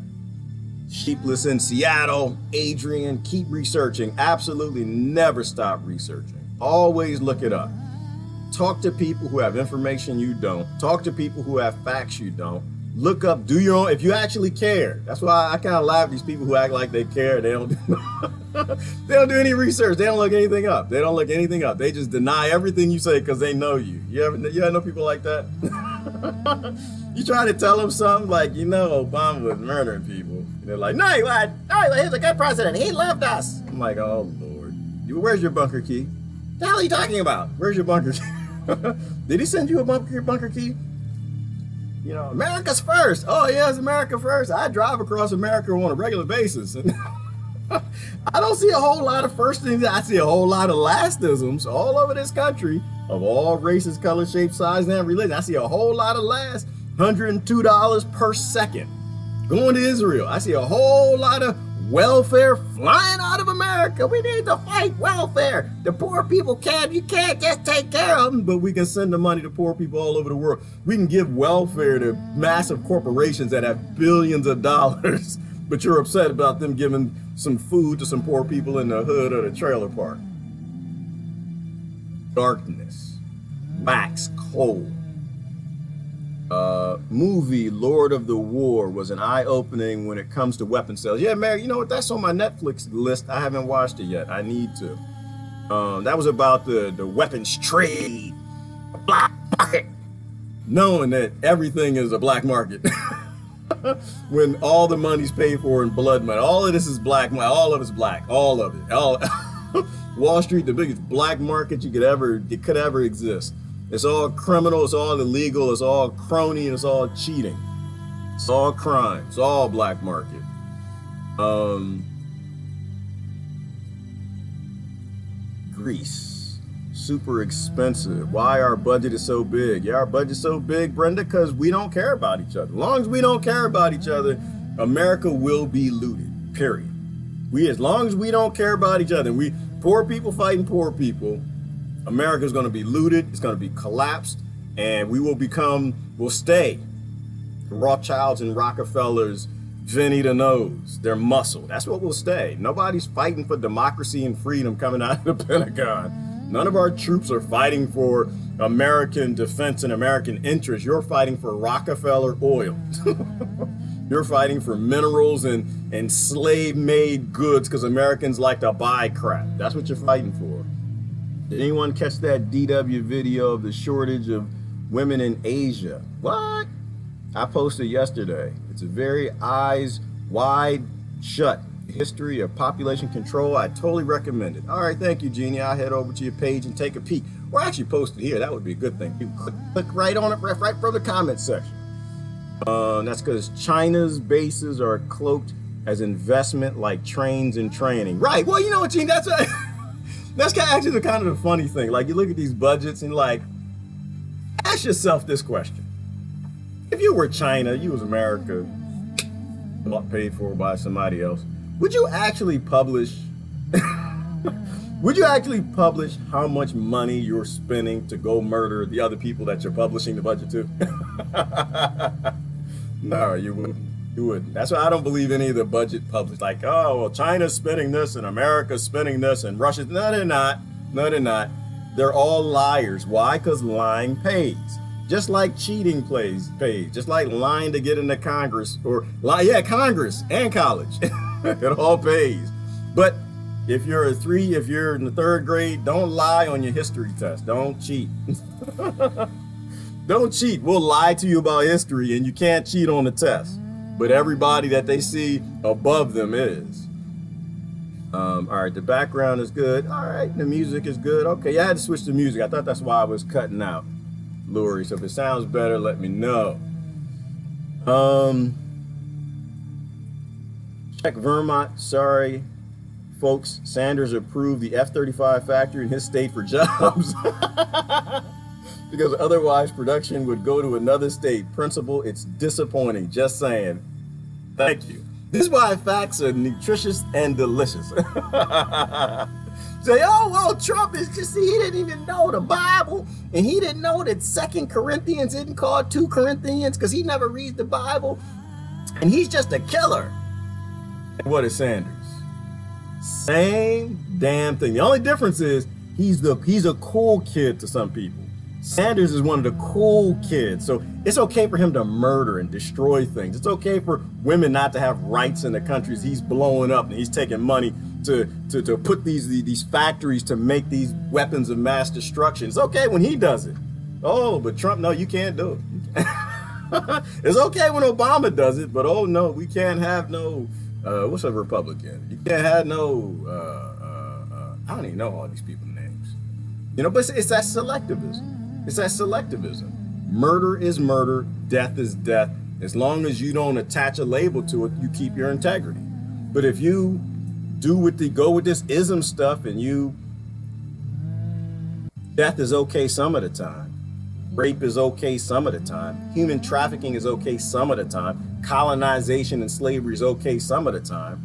Sheepless in Seattle, Adrian, keep researching. Absolutely never stop researching. Always look it up. Talk to people who have information you don't. Talk to people who have facts you don't. Look up, do your own, if you actually care. That's why I kind of laugh at these people who act like they care. They don't do any research. They don't look anything up. They don't look anything up. They just deny everything you say because they know you. You ever know people like that? You try to tell them something like, you know, Obama was murdering people. And they're like, no, he lied. No, he was a good president. He loved us. I'm like, oh, Lord. Where's your bunker key? The hell are you talking about? Where's your bunker key? Did he send you a bunker key? You know, America's first. Oh, yeah, it's America first. I drive across America on a regular basis. And I don't see a whole lot of first things. I see a whole lot of lastisms all over this country of all races, color, shape, size, and religion. I see a whole lot of last. $102 per second. Going to Israel. I see a whole lot of welfare flying out of America. We need to fight welfare. The poor people you can't just take care of them, but we can send the money to poor people all over the world. We can give welfare to massive corporations that have billions of dollars, but you're upset about them giving some food to some poor people in the hood or the trailer park. Darkness, wax cold. Movie Lord of the War was an eye-opening when it comes to weapon sales. Yeah, Mary, you know what? That's on my Netflix list. I haven't watched it yet. I need to. That was about the weapons trade, the black market, knowing that everything is a black market. When all the money's paid for in blood money. All of this is black money. All of it's black. All of it. All Wall Street, the biggest black market it could ever exist. It's all criminal, it's all illegal, it's all crony, and it's all cheating. It's all crime, it's all black market. Greece, super expensive. Why our budget is so big? Yeah, our budget's so big, Brenda, because we don't care about each other. As long as we don't care about each other, America will be looted, period. As long as we don't care about each other, poor people fighting poor people, America's going to be looted, it's going to be collapsed, and we'll stay. The Rothschilds and Rockefellers, Vinny the Nose, their muscle. That's what will stay. Nobody's fighting for democracy and freedom coming out of the Pentagon. None of our troops are fighting for American defense and American interests. You're fighting for Rockefeller oil. You're fighting for minerals and slave-made goods because Americans like to buy crap. That's what you're fighting for. Did anyone catch that DW video of the shortage of women in Asia? What? I posted yesterday. It's a very eyes wide shut history of population control. I totally recommend it. All right, thank you, Jeannie. I'll head over to your page and take a peek. Or actually post it here. That would be a good thing. You click right on it, right from the comment section. That's because China's bases are cloaked as investment like trains and training. Right. Well, you know what, Jeannie? That's actually the kind of the funny thing. Like, you look at these budgets and, like, ask yourself this question. If you were China, you was America, paid for by somebody else, would you actually publish how much money you're spending to go murder the other people that you're publishing the budget to? No, you wouldn't. You wouldn't. That's why I don't believe any of the budget published. Like, oh, well, China's spending this and America's spending this and Russia's. No, they're not. No, they're not. They're all liars. Why? Because lying pays. Just like cheating pays, just like lying to get into Congress, or Congress and college. It all pays. But if you're if you're in the 3rd grade, don't lie on your history test. Don't cheat. Don't cheat. We'll lie to you about history, and you can't cheat on the test. But everybody that they see above them is. All right, the background is good. All right, the music is good. Okay, I had to switch the music. I thought that's why I was cutting out, Lori. So if it sounds better, let me know. Check Vermont. Sorry, folks. Sanders approved the F-35 factory in his state for jobs. Because otherwise production would go to another state. Principal, it's disappointing. Just saying. Thank you. This is why facts are nutritious and delicious. Say, oh, well, Trump is just, he didn't even know the Bible. And he didn't know that 2 Corinthians isn't called 2 Corinthians because he never reads the Bible. And he's just a killer. And what is Sanders? Same damn thing. The only difference is he's a cool kid to some people. Sanders is one of the cool kids, so it's okay for him to murder and destroy things. It's okay for women not to have rights in the countries he's blowing up, and he's taking money to put these factories to make these weapons of mass destruction. It's okay when he does it. Oh, but Trump, no, you can't do it. It's okay when Obama does it, but oh no, we can't have no, what's a Republican? You can't have no, I don't even know all these people's names. You know, but it's that selectivism. It's that selectivism. Murder is murder, death is death. As long as you don't attach a label to it, you keep your integrity. But if you go with this ism stuff and death is okay some of the time. Rape is okay some of the time. Human trafficking is okay some of the time. Colonization and slavery is okay some of the time.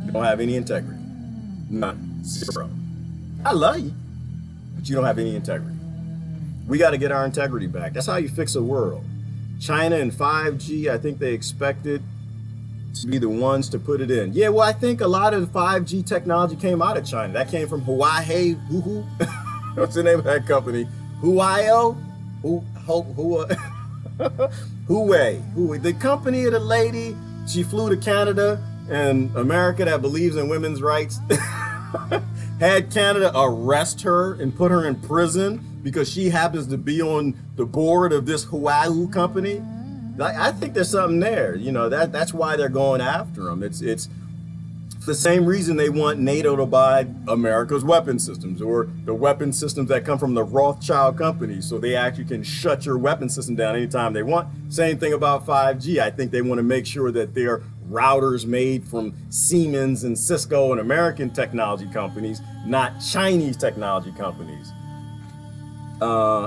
You don't have any integrity. None. Zero. I love you, but you don't have any integrity. We got to get our integrity back. That's how you fix a world. China and 5G, I think they expected to be the ones to put it in. Yeah, well, I think a lot of the 5G technology came out of China. That came from Huawei. What's the name of that company? Huawei? Huawei. The company of the lady, she flew to Canada and America that believes in women's rights. Had Canada arrest her and put her in prison because she happens to be on the board of this Huawei company. I think there's something there. You know, that's why they're going after them. It's the same reason they want NATO to buy America's weapon systems, or the weapon systems that come from the Rothschild companies, so they actually can shut your weapon system down anytime they want. Same thing about 5G. I think they want to make sure that their routers made from Siemens and Cisco and American technology companies, not Chinese technology companies.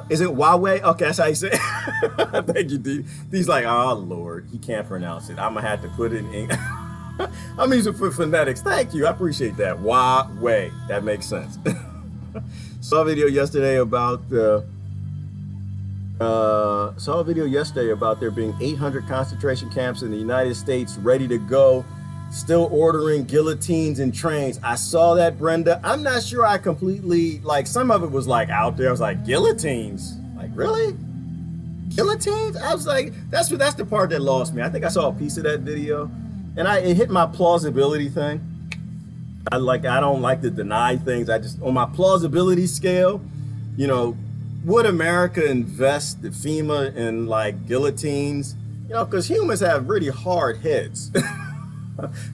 Is it Huawei? Okay, that's how you say it. Thank you, D. D's like, oh Lord, he can't pronounce it. I'm gonna have to put it in English. I'm using for phonetics. Thank you, I appreciate that. Huawei, that makes sense. Saw a video yesterday about there being 800 concentration camps in the United States ready to go. Still ordering guillotines and trains. I saw that, Brenda. I'm not sure I completely, like, some of it was like out there. I was like, guillotines? Like, really? Guillotines? I was like, that's the part that lost me. I think I saw a piece of that video and it hit my plausibility thing. I don't like to deny things. I just, on my plausibility scale, you know, would America invest the FEMA in like guillotines? You know, because humans have really hard heads.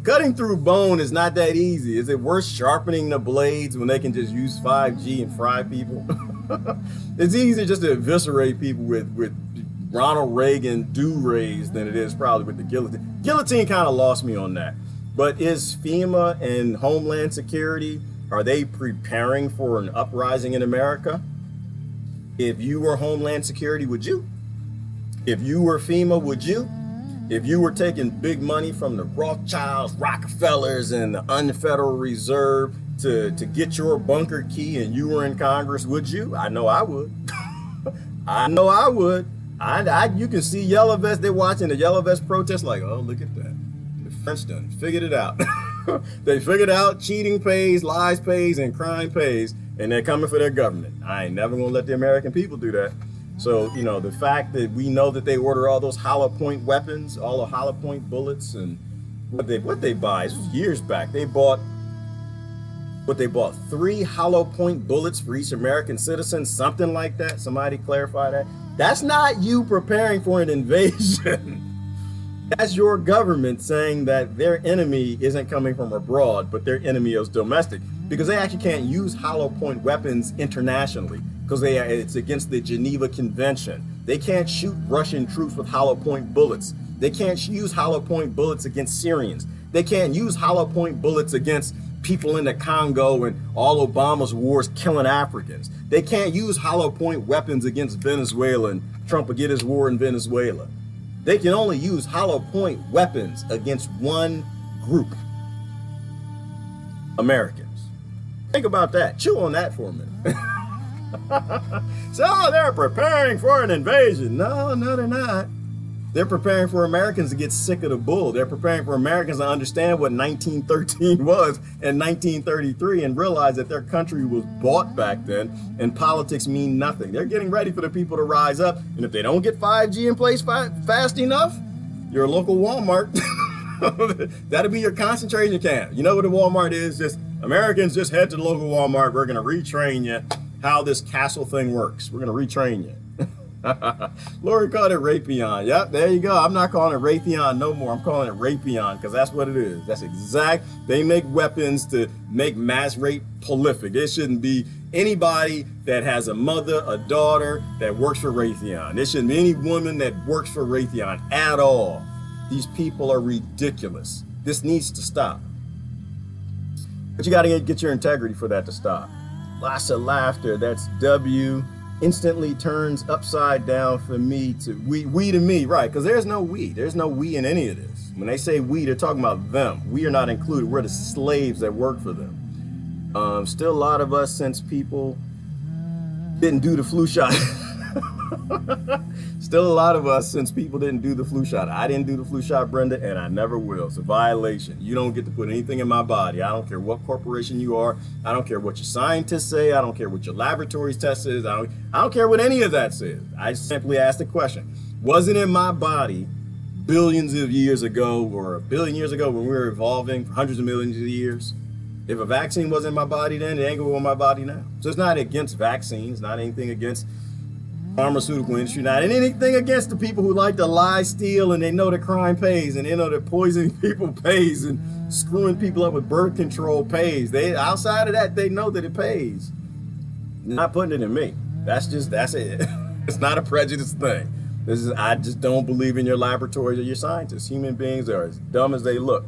Cutting through bone is not that easy. Is it worth sharpening the blades when they can just use 5G and fry people? It's easier just to eviscerate people with Ronald Reagan do-rays than it is probably with the guillotine. Guillotine kind of lost me on that. But is FEMA and Homeland Security, are they preparing for an uprising in America? If you were Homeland Security, would you? If you were FEMA, would you? If you were taking big money from the Rothschilds, Rockefellers, and the Unfederal Reserve to get your bunker key and you were in Congress, would you? I know I would. I know I would. You can see Yellow Vest, they're watching the Yellow Vest protest like, oh, look at that. The French done figured it out. They figured out cheating pays, lies pays, and crime pays, and they're coming for their government. I ain't never gonna let the American people do that. So, you know, the fact that we know that they order all those hollow point weapons, all the hollow point bullets, and what they buy, this was years back, they bought 3 hollow point bullets for each American citizen, something like that. Somebody clarify that. That's not you preparing for an invasion. That's your government saying that their enemy isn't coming from abroad, but their enemy is domestic, because they actually can't use hollow point weapons internationally because it's against the Geneva Convention. They can't shoot Russian troops with hollow point bullets. They can't use hollow point bullets against Syrians. They can't use hollow point bullets against people in the Congo and all Obama's wars killing Africans. They can't use hollow point weapons against Venezuela and Trump will get his war in Venezuela. They can only use hollow point weapons against one group, Americans. Think about that. Chew on that for a minute. So they're preparing for an invasion. No, they're not. They're preparing for Americans to get sick of the bull. They're preparing for Americans to understand what 1913 was and 1933 and realize that their country was bought back then and politics mean nothing. They're getting ready for the people to rise up. And if they don't get 5G in place fast enough, your local Walmart, that'll be your concentration camp. You know what a Walmart is? Just Americans, just head to the local Walmart. We're going to retrain you how this castle thing works. We're going to retrain you. Lori called it Raytheon. Yep, there you go. I'm not calling it Raytheon no more. I'm calling it Raytheon because that's what it is. That's exact. They make weapons to make mass rape prolific. It shouldn't be anybody that has a mother, a daughter that works for Raytheon. It shouldn't be any woman that works for Raytheon at all. These people are ridiculous. This needs to stop. But you got to get your integrity for that to stop. Lots of laughter. That's W. Instantly turns upside down for me to we to me, right? Because there's no we. There's no we in any of this. When they say we, they're talking about them. We are not included. We're the slaves that work for them. Still a lot of us, since people didn't do the flu shot. Still a lot of us, since people didn't do the flu shot. I didn't do the flu shot, Brenda, and I never will. It's a violation. You don't get to put anything in my body. I don't care what corporation you are. I don't care what your scientists say. I don't care what your laboratory's test is. I don't care what any of that says. I simply asked the question. Was it in my body billions of years ago or a billion years ago when we were evolving for hundreds of millions of years? If a vaccine wasn't in my body then, it ain't gonna go in my body now. So it's not against vaccines, not anything against pharmaceutical industry, not anything against the people who like to lie, steal, and they know that crime pays, and they know that poisoning people pays, and screwing people up with birth control pays. They outside of that, they know that it pays. They're not putting it in me. That's it. It's not a prejudice thing. I just don't believe in your laboratories or your scientists. Human beings are as dumb as they look.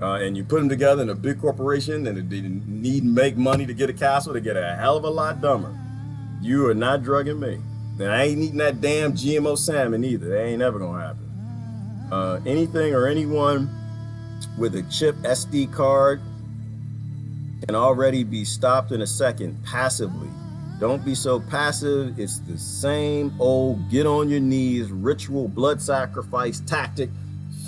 And you put them together in a big corporation and they need to make money to get a castle, they get a hell of a lot dumber. You are not drugging me. And I ain't eating that damn GMO salmon either. That ain't ever gonna happen. Anything or anyone with a chip SD card can already be stopped in a second passively. Don't be so passive. It's the same old get on your knees ritual blood sacrifice tactic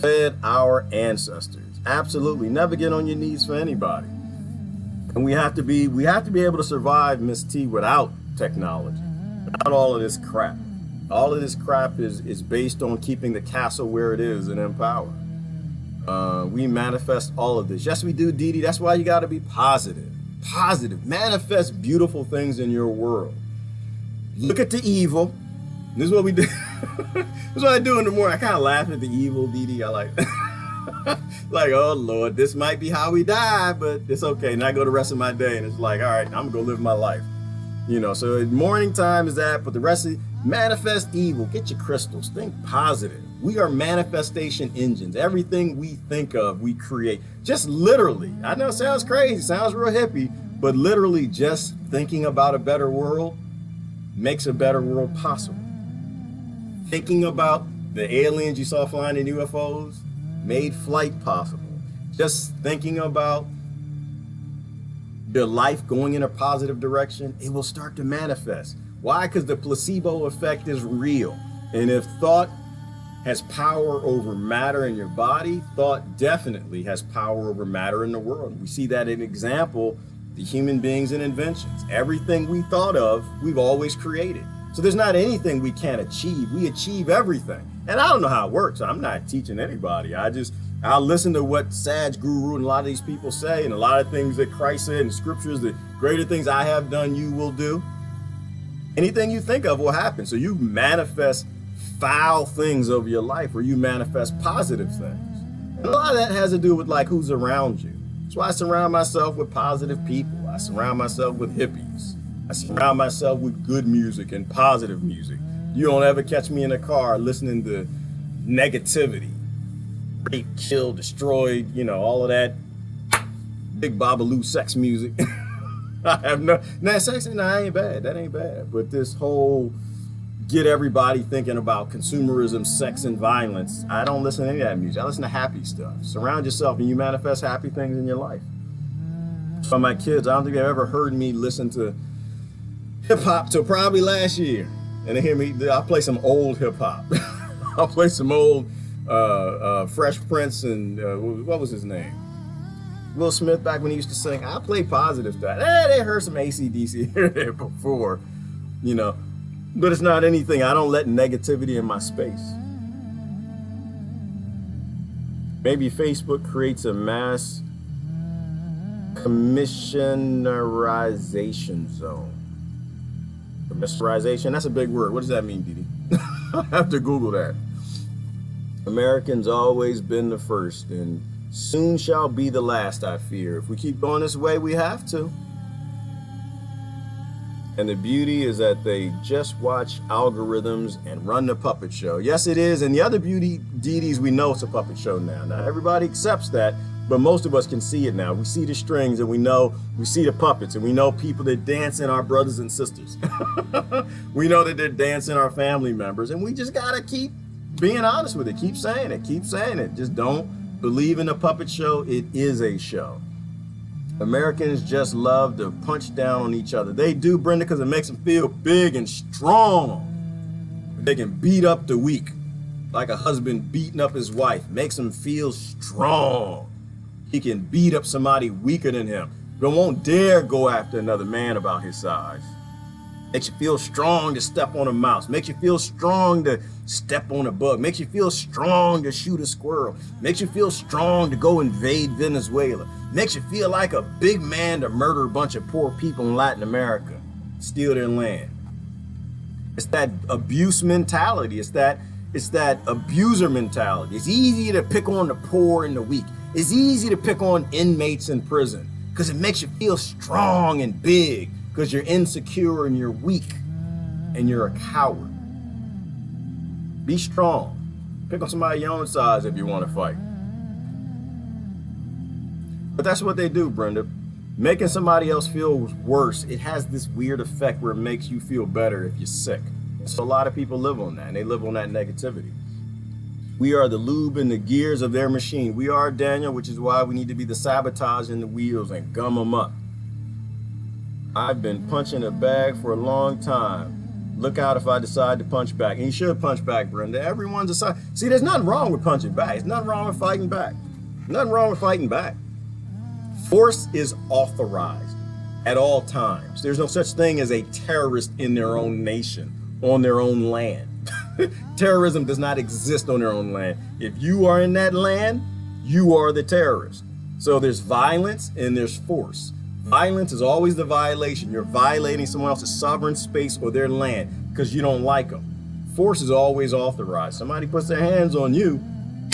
fed our ancestors. Absolutely, never get on your knees for anybody. And we have to be able to survive, Miss T, without technology. Not all of this crap. All of this crap is based on keeping the castle where it is and in power. We manifest all of this. Yes, we do, Dee Dee. That's why you got to be positive. Positive. Manifest beautiful things in your world. Look at the evil. This is what we do. This is what I do in the morning. I kind of laugh at the evil, Dee Dee. I like, like, oh Lord, this might be how we die, but it's okay. And I go the rest of my day and it's like, all right, I'm gonna go live my life. You know, so morning time is that, but the rest of it, manifest evil, get your crystals, think positive. We are manifestation engines. Everything we think of, we create. Just literally, I know it sounds crazy, sounds real hippie, but literally just thinking about a better world makes a better world possible. Thinking about the aliens you saw flying in UFOs made flight possible. Just thinking about your life going in a positive direction, it will start to manifest. Why? Because the placebo effect is real. And if thought has power over matter in your body, thought definitely has power over matter in the world. We see that in example, the human beings and inventions. Everything we thought of, we've always created. So there's not anything we can't achieve. We achieve everything. And I don't know how it works. I'm not teaching anybody. I'll listen to what Sage Guru and a lot of these people say, and a lot of things that Christ said in scriptures, that greater things I have done, you will do. Anything you think of will happen. So you manifest foul things over your life, or you manifest positive things. And a lot of that has to do with like who's around you. That's why I surround myself with positive people. I surround myself with hippies. I surround myself with good music and positive music. You don't ever catch me in a car listening to negativity, rape, kill, destroyed, you know, all of that big babaloo sex music. I have no, sex, I ain't bad. That ain't bad. But this whole get everybody thinking about consumerism, sex, and violence, I don't listen to any of that music. I listen to happy stuff. Surround yourself and you manifest happy things in your life. For my kids, I don't think they've ever heard me listen to hip hop till probably last year. And they hear me, I'll play some old hip hop. I'll play some old Fresh Prince and what was his name? Will Smith, back when he used to sing. I play positive stuff. They heard some AC/DC here there before, you know. But it's not anything. I don't let negativity in my space. Maybe Facebook creates a mass commissionerization zone. Commissionerization, that's a big word. What does that mean, Didi? I have to Google that. Americans always been the first and soon shall be the last, I fear. If we keep going this way, we have to. And the beauty is that they just watch algorithms and run the puppet show. Yes, it is. And the other beauty, Didi's, we know it's a puppet show now. Now, everybody accepts that, but most of us can see it now. We see the strings and we see the puppets, and we know people that dance in our brothers and sisters. We know that they're dancing our family members, and we just gotta keep being honest with it. Keep saying it, keep saying it. Just don't believe in a puppet show. It is a show. Americans just love to punch down on each other. They do, Brenda, because it makes them feel big and strong. They can beat up the weak, like a husband beating up his wife. Makes him feel strong. He can beat up somebody weaker than him, but won't dare go after another man about his size. Makes you feel strong to step on a mouse. Makes you feel strong to step on a bug. Makes you feel strong to shoot a squirrel. Makes you feel strong to go invade Venezuela. Makes you feel like a big man to murder a bunch of poor people in Latin America, steal their land. It's that abuse mentality. It's that abuser mentality. It's easy to pick on the poor and the weak. It's easy to pick on inmates in prison because it makes you feel strong and big, because you're insecure and you're weak and you're a coward. Be strong. Pick on somebody your own size if you want to fight. But that's what they do, Brenda. Making somebody else feel worse, it has this weird effect where it makes you feel better if you're sick. And so a lot of people live on that, and they live on that negativity. We are the lube and the gears of their machine. We are, Daniel, which is why we need to be the sabotage in the wheels and gum them up. I've been punching a bag for a long time. Look out if I decide to punch back. And you should punch back, Brenda. Everyone's decided. See, there's nothing wrong with punching back. There's nothing wrong with fighting back. Nothing wrong with fighting back. Force is authorized at all times. There's no such thing as a terrorist in their own nation, on their own land. Terrorism does not exist on their own land. If you are in that land, you are the terrorist. So there's violence and there's force. Violence is always the violation. You're violating someone else's sovereign space or their land because you don't like them. Force is always authorized. Somebody puts their hands on you,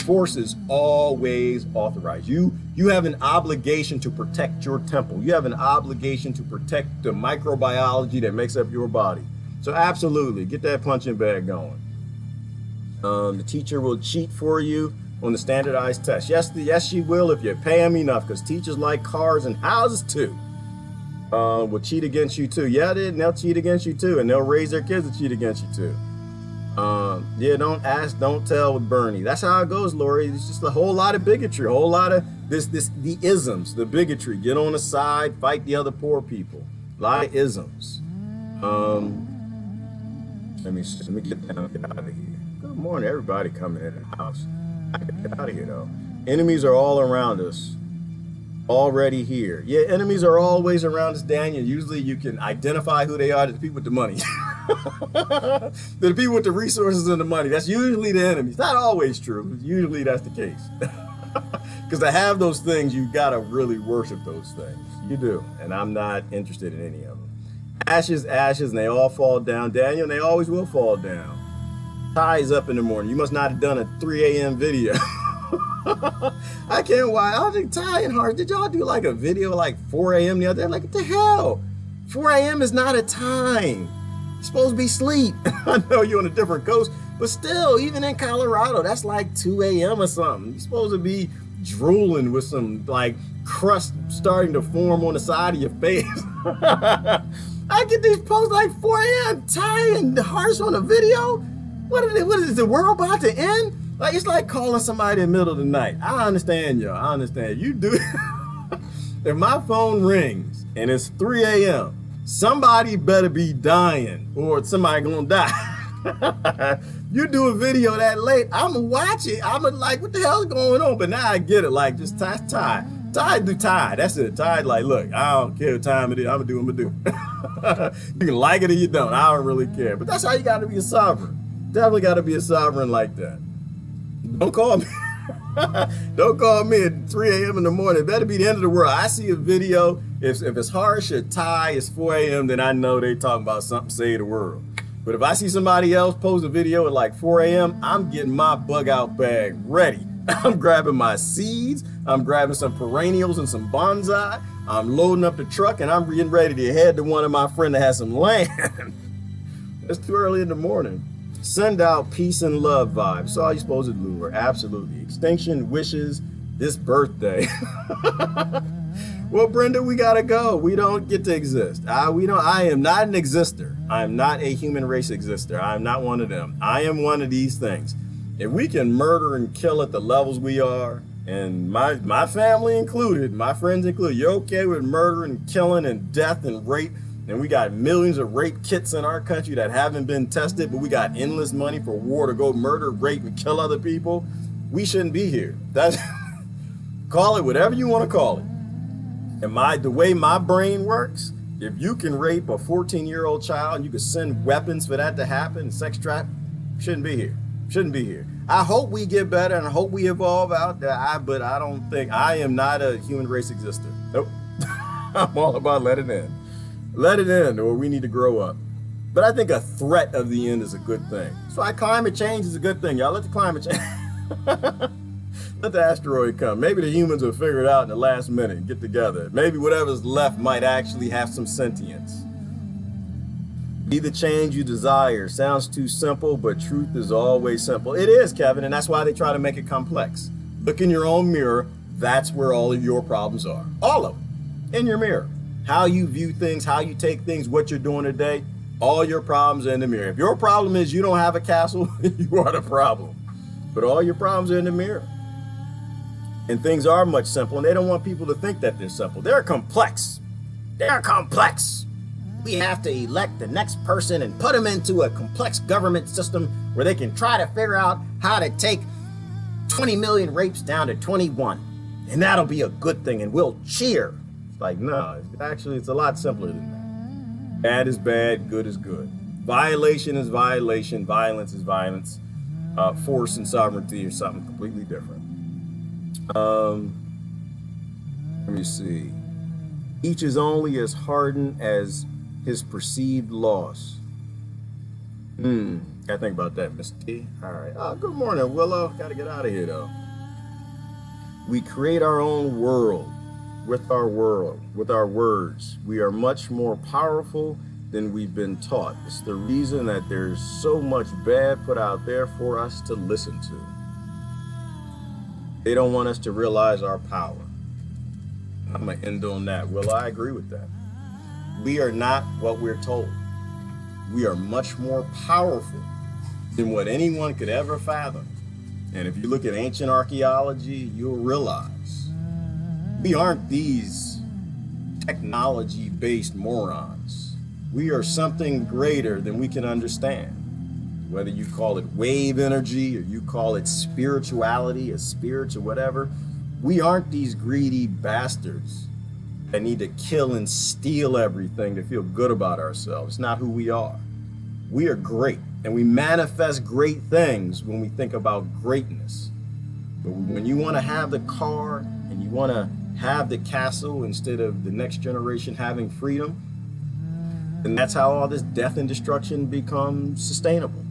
force is always authorized. You have an obligation to protect your temple. You have an obligation to protect the microbiology that makes up your body. So absolutely, get that punching bag going. The teacher will cheat for you on the standardized test. Yes, she will if you pay them enough, because teachers like cars and houses too. Will cheat against you too. Yeah, they'll cheat against you too, and they'll raise their kids to cheat against you too. Yeah, don't ask, don't tell with Bernie. That's how it goes, Lori. It's just a whole lot of bigotry, a whole lot of the isms, the bigotry. Get on the side, fight the other poor people. A lot of isms. Let me get down, get out of here. Good morning, everybody coming in the house. I can get out of here though. Enemies are all around us, already here. Yeah, enemies are always around us, Daniel. Usually you can identify who they are, the people with the money. The people with the resources and the money, that's usually the enemy. It's not always true, but usually that's the case. Because to have those things, you gotta really worship those things. You do, and I'm not interested in any of them. Ashes, ashes, and they all fall down. Daniel, and they always will fall down. Ty's up in the morning. You must not have done a 3 a.m. video. I can't why. I think Ty and Hart, did y'all do like a video like 4 a.m. the other day? Like, what the hell? 4 a.m. is not a time. You're supposed to be asleep. I know you're on a different coast, but still, even in Colorado, that's like 2 a.m. or something. You're supposed to be drooling with some like crust starting to form on the side of your face. I get these posts like 4 a.m. Ty and Harsh on a video. What is the world about to end? Like, it's like calling somebody in the middle of the night. I understand y'all. I understand. You do. If my phone rings and it's 3 a.m., somebody better be dying or somebody gonna die. You do a video that late, I'ma watch it. I'ma like, what the hell's going on? But now I get it. Like, just Ty. That's it. Ty, like, look, I don't care what time it is. I'ma do what I'ma do. You can like it or you don't. I don't really care. But that's how you gotta be a sovereign. Definitely gotta be a sovereign like that. Don't call me. Don't call me at 3 a.m. in the morning. It better be the end of the world. I see a video. If it's Harsh or Ty, it's 4 a.m., then I know they talking about something to save the world. But if I see somebody else post a video at like 4 a.m., I'm getting my bug out bag ready. I'm grabbing my seeds. I'm grabbing some perennials and some bonsai. I'm loading up the truck and I'm getting ready to head to one of my friends that has some land. It's too early in the morning. Send out peace and love vibes. That's all you're supposed to do. Absolutely. Extinction wishes this birthday. Well, Brenda, we gotta go. We don't get to exist. I am not an exister. I am not a human race exister. I am not one of them. I am one of these things. If we can murder and kill at the levels we are, and my family included, my friends included, you're okay with murder and killing and death and rape, and we got millions of rape kits in our country that haven't been tested, but we got endless money for war to go murder, rape, and kill other people, we shouldn't be here. That's call it whatever you want to call it. And the way my brain works, if you can rape a 14-year-old child and you can send weapons for that to happen, sex trap, shouldn't be here. Shouldn't be here. I hope we get better and I hope we evolve out there, but I don't think, I am not a human race exister. Nope. I'm all about let it in. Let it in, or we need to grow up. But I think a threat of the end is a good thing. That's why climate change is a good thing, y'all. Let the climate change. Let the asteroid come. Maybe the humans will figure it out in the last minute and get together. Maybe whatever's left might actually have some sentience. Be the change you desire. Sounds too simple, but truth is always simple. It is, Kevin, and that's why they try to make it complex. Look in your own mirror. That's where all of your problems are. All of them. In your mirror. How you view things, how you take things, what you're doing today, all your problems are in the mirror. If your problem is you don't have a castle, you are the problem. But all your problems are in the mirror. And things are much simpler, and they don't want people to think that they're simple. They're complex. They're complex. We have to elect the next person and put them into a complex government system where they can try to figure out how to take 20 million rapes down to 21. And that'll be a good thing, and we'll cheer. Like, no, actually, it's a lot simpler than that. Bad is bad, good is good. Violation is violation, violence is violence. Force and sovereignty are something completely different. Let me see. Each is only as hardened as his perceived loss. Gotta think about that, Miss T. All right. Oh, good morning, Willow. Gotta get out of here, though. We create our own world. With our words. We are much more powerful than we've been taught. It's the reason that there's so much bad put out there for us to listen to. They don't want us to realize our power. I'm gonna end on that. Well, I agree with that. We are not what we're told. We are much more powerful than what anyone could ever fathom. And if you look at ancient archaeology, you'll realize we aren't these technology-based morons. We are something greater than we can understand. Whether you call it wave energy or you call it spirituality or spirits or whatever, we aren't these greedy bastards that need to kill and steal everything to feel good about ourselves. It's not who we are. We are great, and we manifest great things when we think about greatness. But when you want to have the car and you want to have the castle instead of the next generation having freedom, and that's how all this death and destruction becomes sustainable.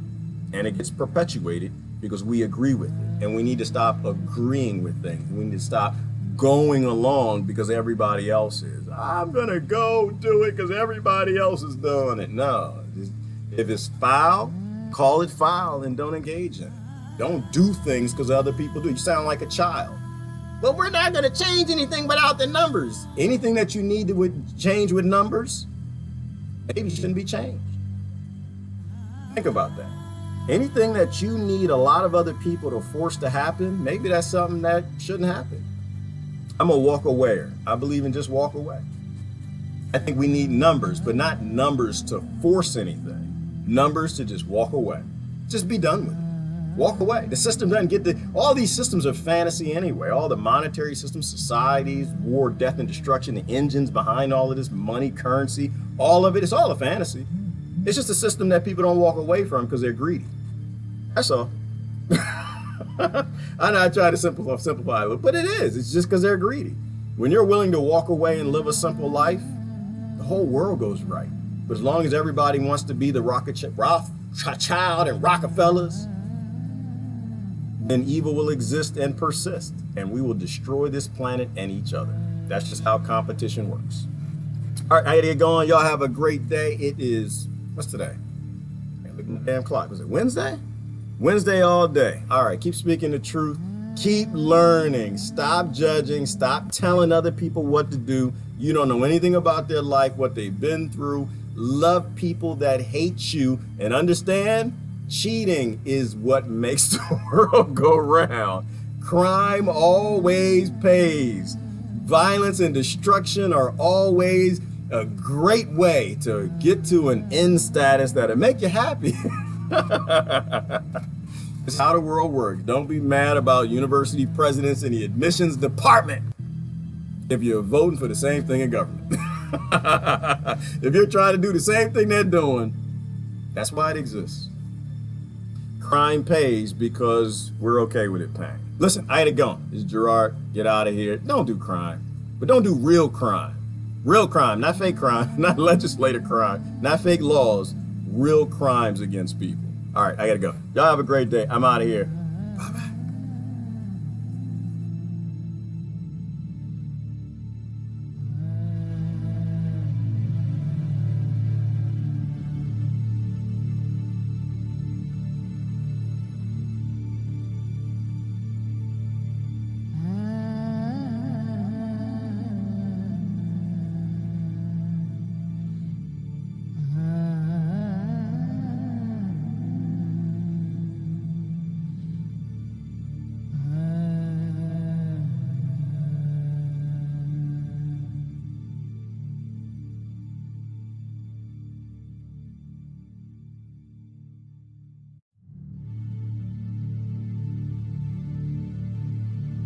And it gets perpetuated because we agree with it. And we need to stop agreeing with things. We need to stop going along because everybody else is. I'm going to go do it because everybody else is doing it. No. If it's foul, call it foul and don't engage in it. Don't do things because other people do. You sound like a child. But we're not going to change anything without the numbers. Anything that you need to change with numbers, maybe shouldn't be changed. Think about that. Anything that you need a lot of other people to force to happen, maybe that's something that shouldn't happen. I'm a walk awayer. I believe in just walk away. I think we need numbers, but not numbers to force anything. Numbers to just walk away. Just be done with it. Walk away. The system doesn't get all these systems are fantasy anyway. All the monetary systems, societies, war, death, and destruction, the engines behind all of this, money, currency, all of it, it's all a fantasy. It's just a system that people don't walk away from because they're greedy. That's all. I try to simplify a little, but it is. It's just because they're greedy. When you're willing to walk away and live a simple life, the whole world goes right. But as long as everybody wants to be the Rothschild and Rockefellers, then evil will exist and persist, and we will destroy this planet and each other. That's just how competition works. All right, I gotta get going. Y'all have a great day. It is, what's today? Look at the damn clock. Was it Wednesday? Wednesday all day. All right, keep speaking the truth. Keep learning. Stop judging. Stop telling other people what to do. You don't know anything about their life, what they've been through. Love people that hate you, and understand cheating is what makes the world go round. Crime always pays. Violence and destruction are always a great way to get to an end status that'll make you happy. It's how the world works. Don't be mad about university presidents and the admissions department if you're voting for the same thing in government. If you're trying to do the same thing they're doing, that's why it exists. Crime pays because we're okay with it paying. Listen, I had it going. This is Gerard. Get out of here. Don't do crime, but don't do real crime. Real crime, not fake crime, not legislative crime, not fake laws, real crimes against people. All right, I gotta go. Y'all have a great day. I'm out of here. Bye-bye.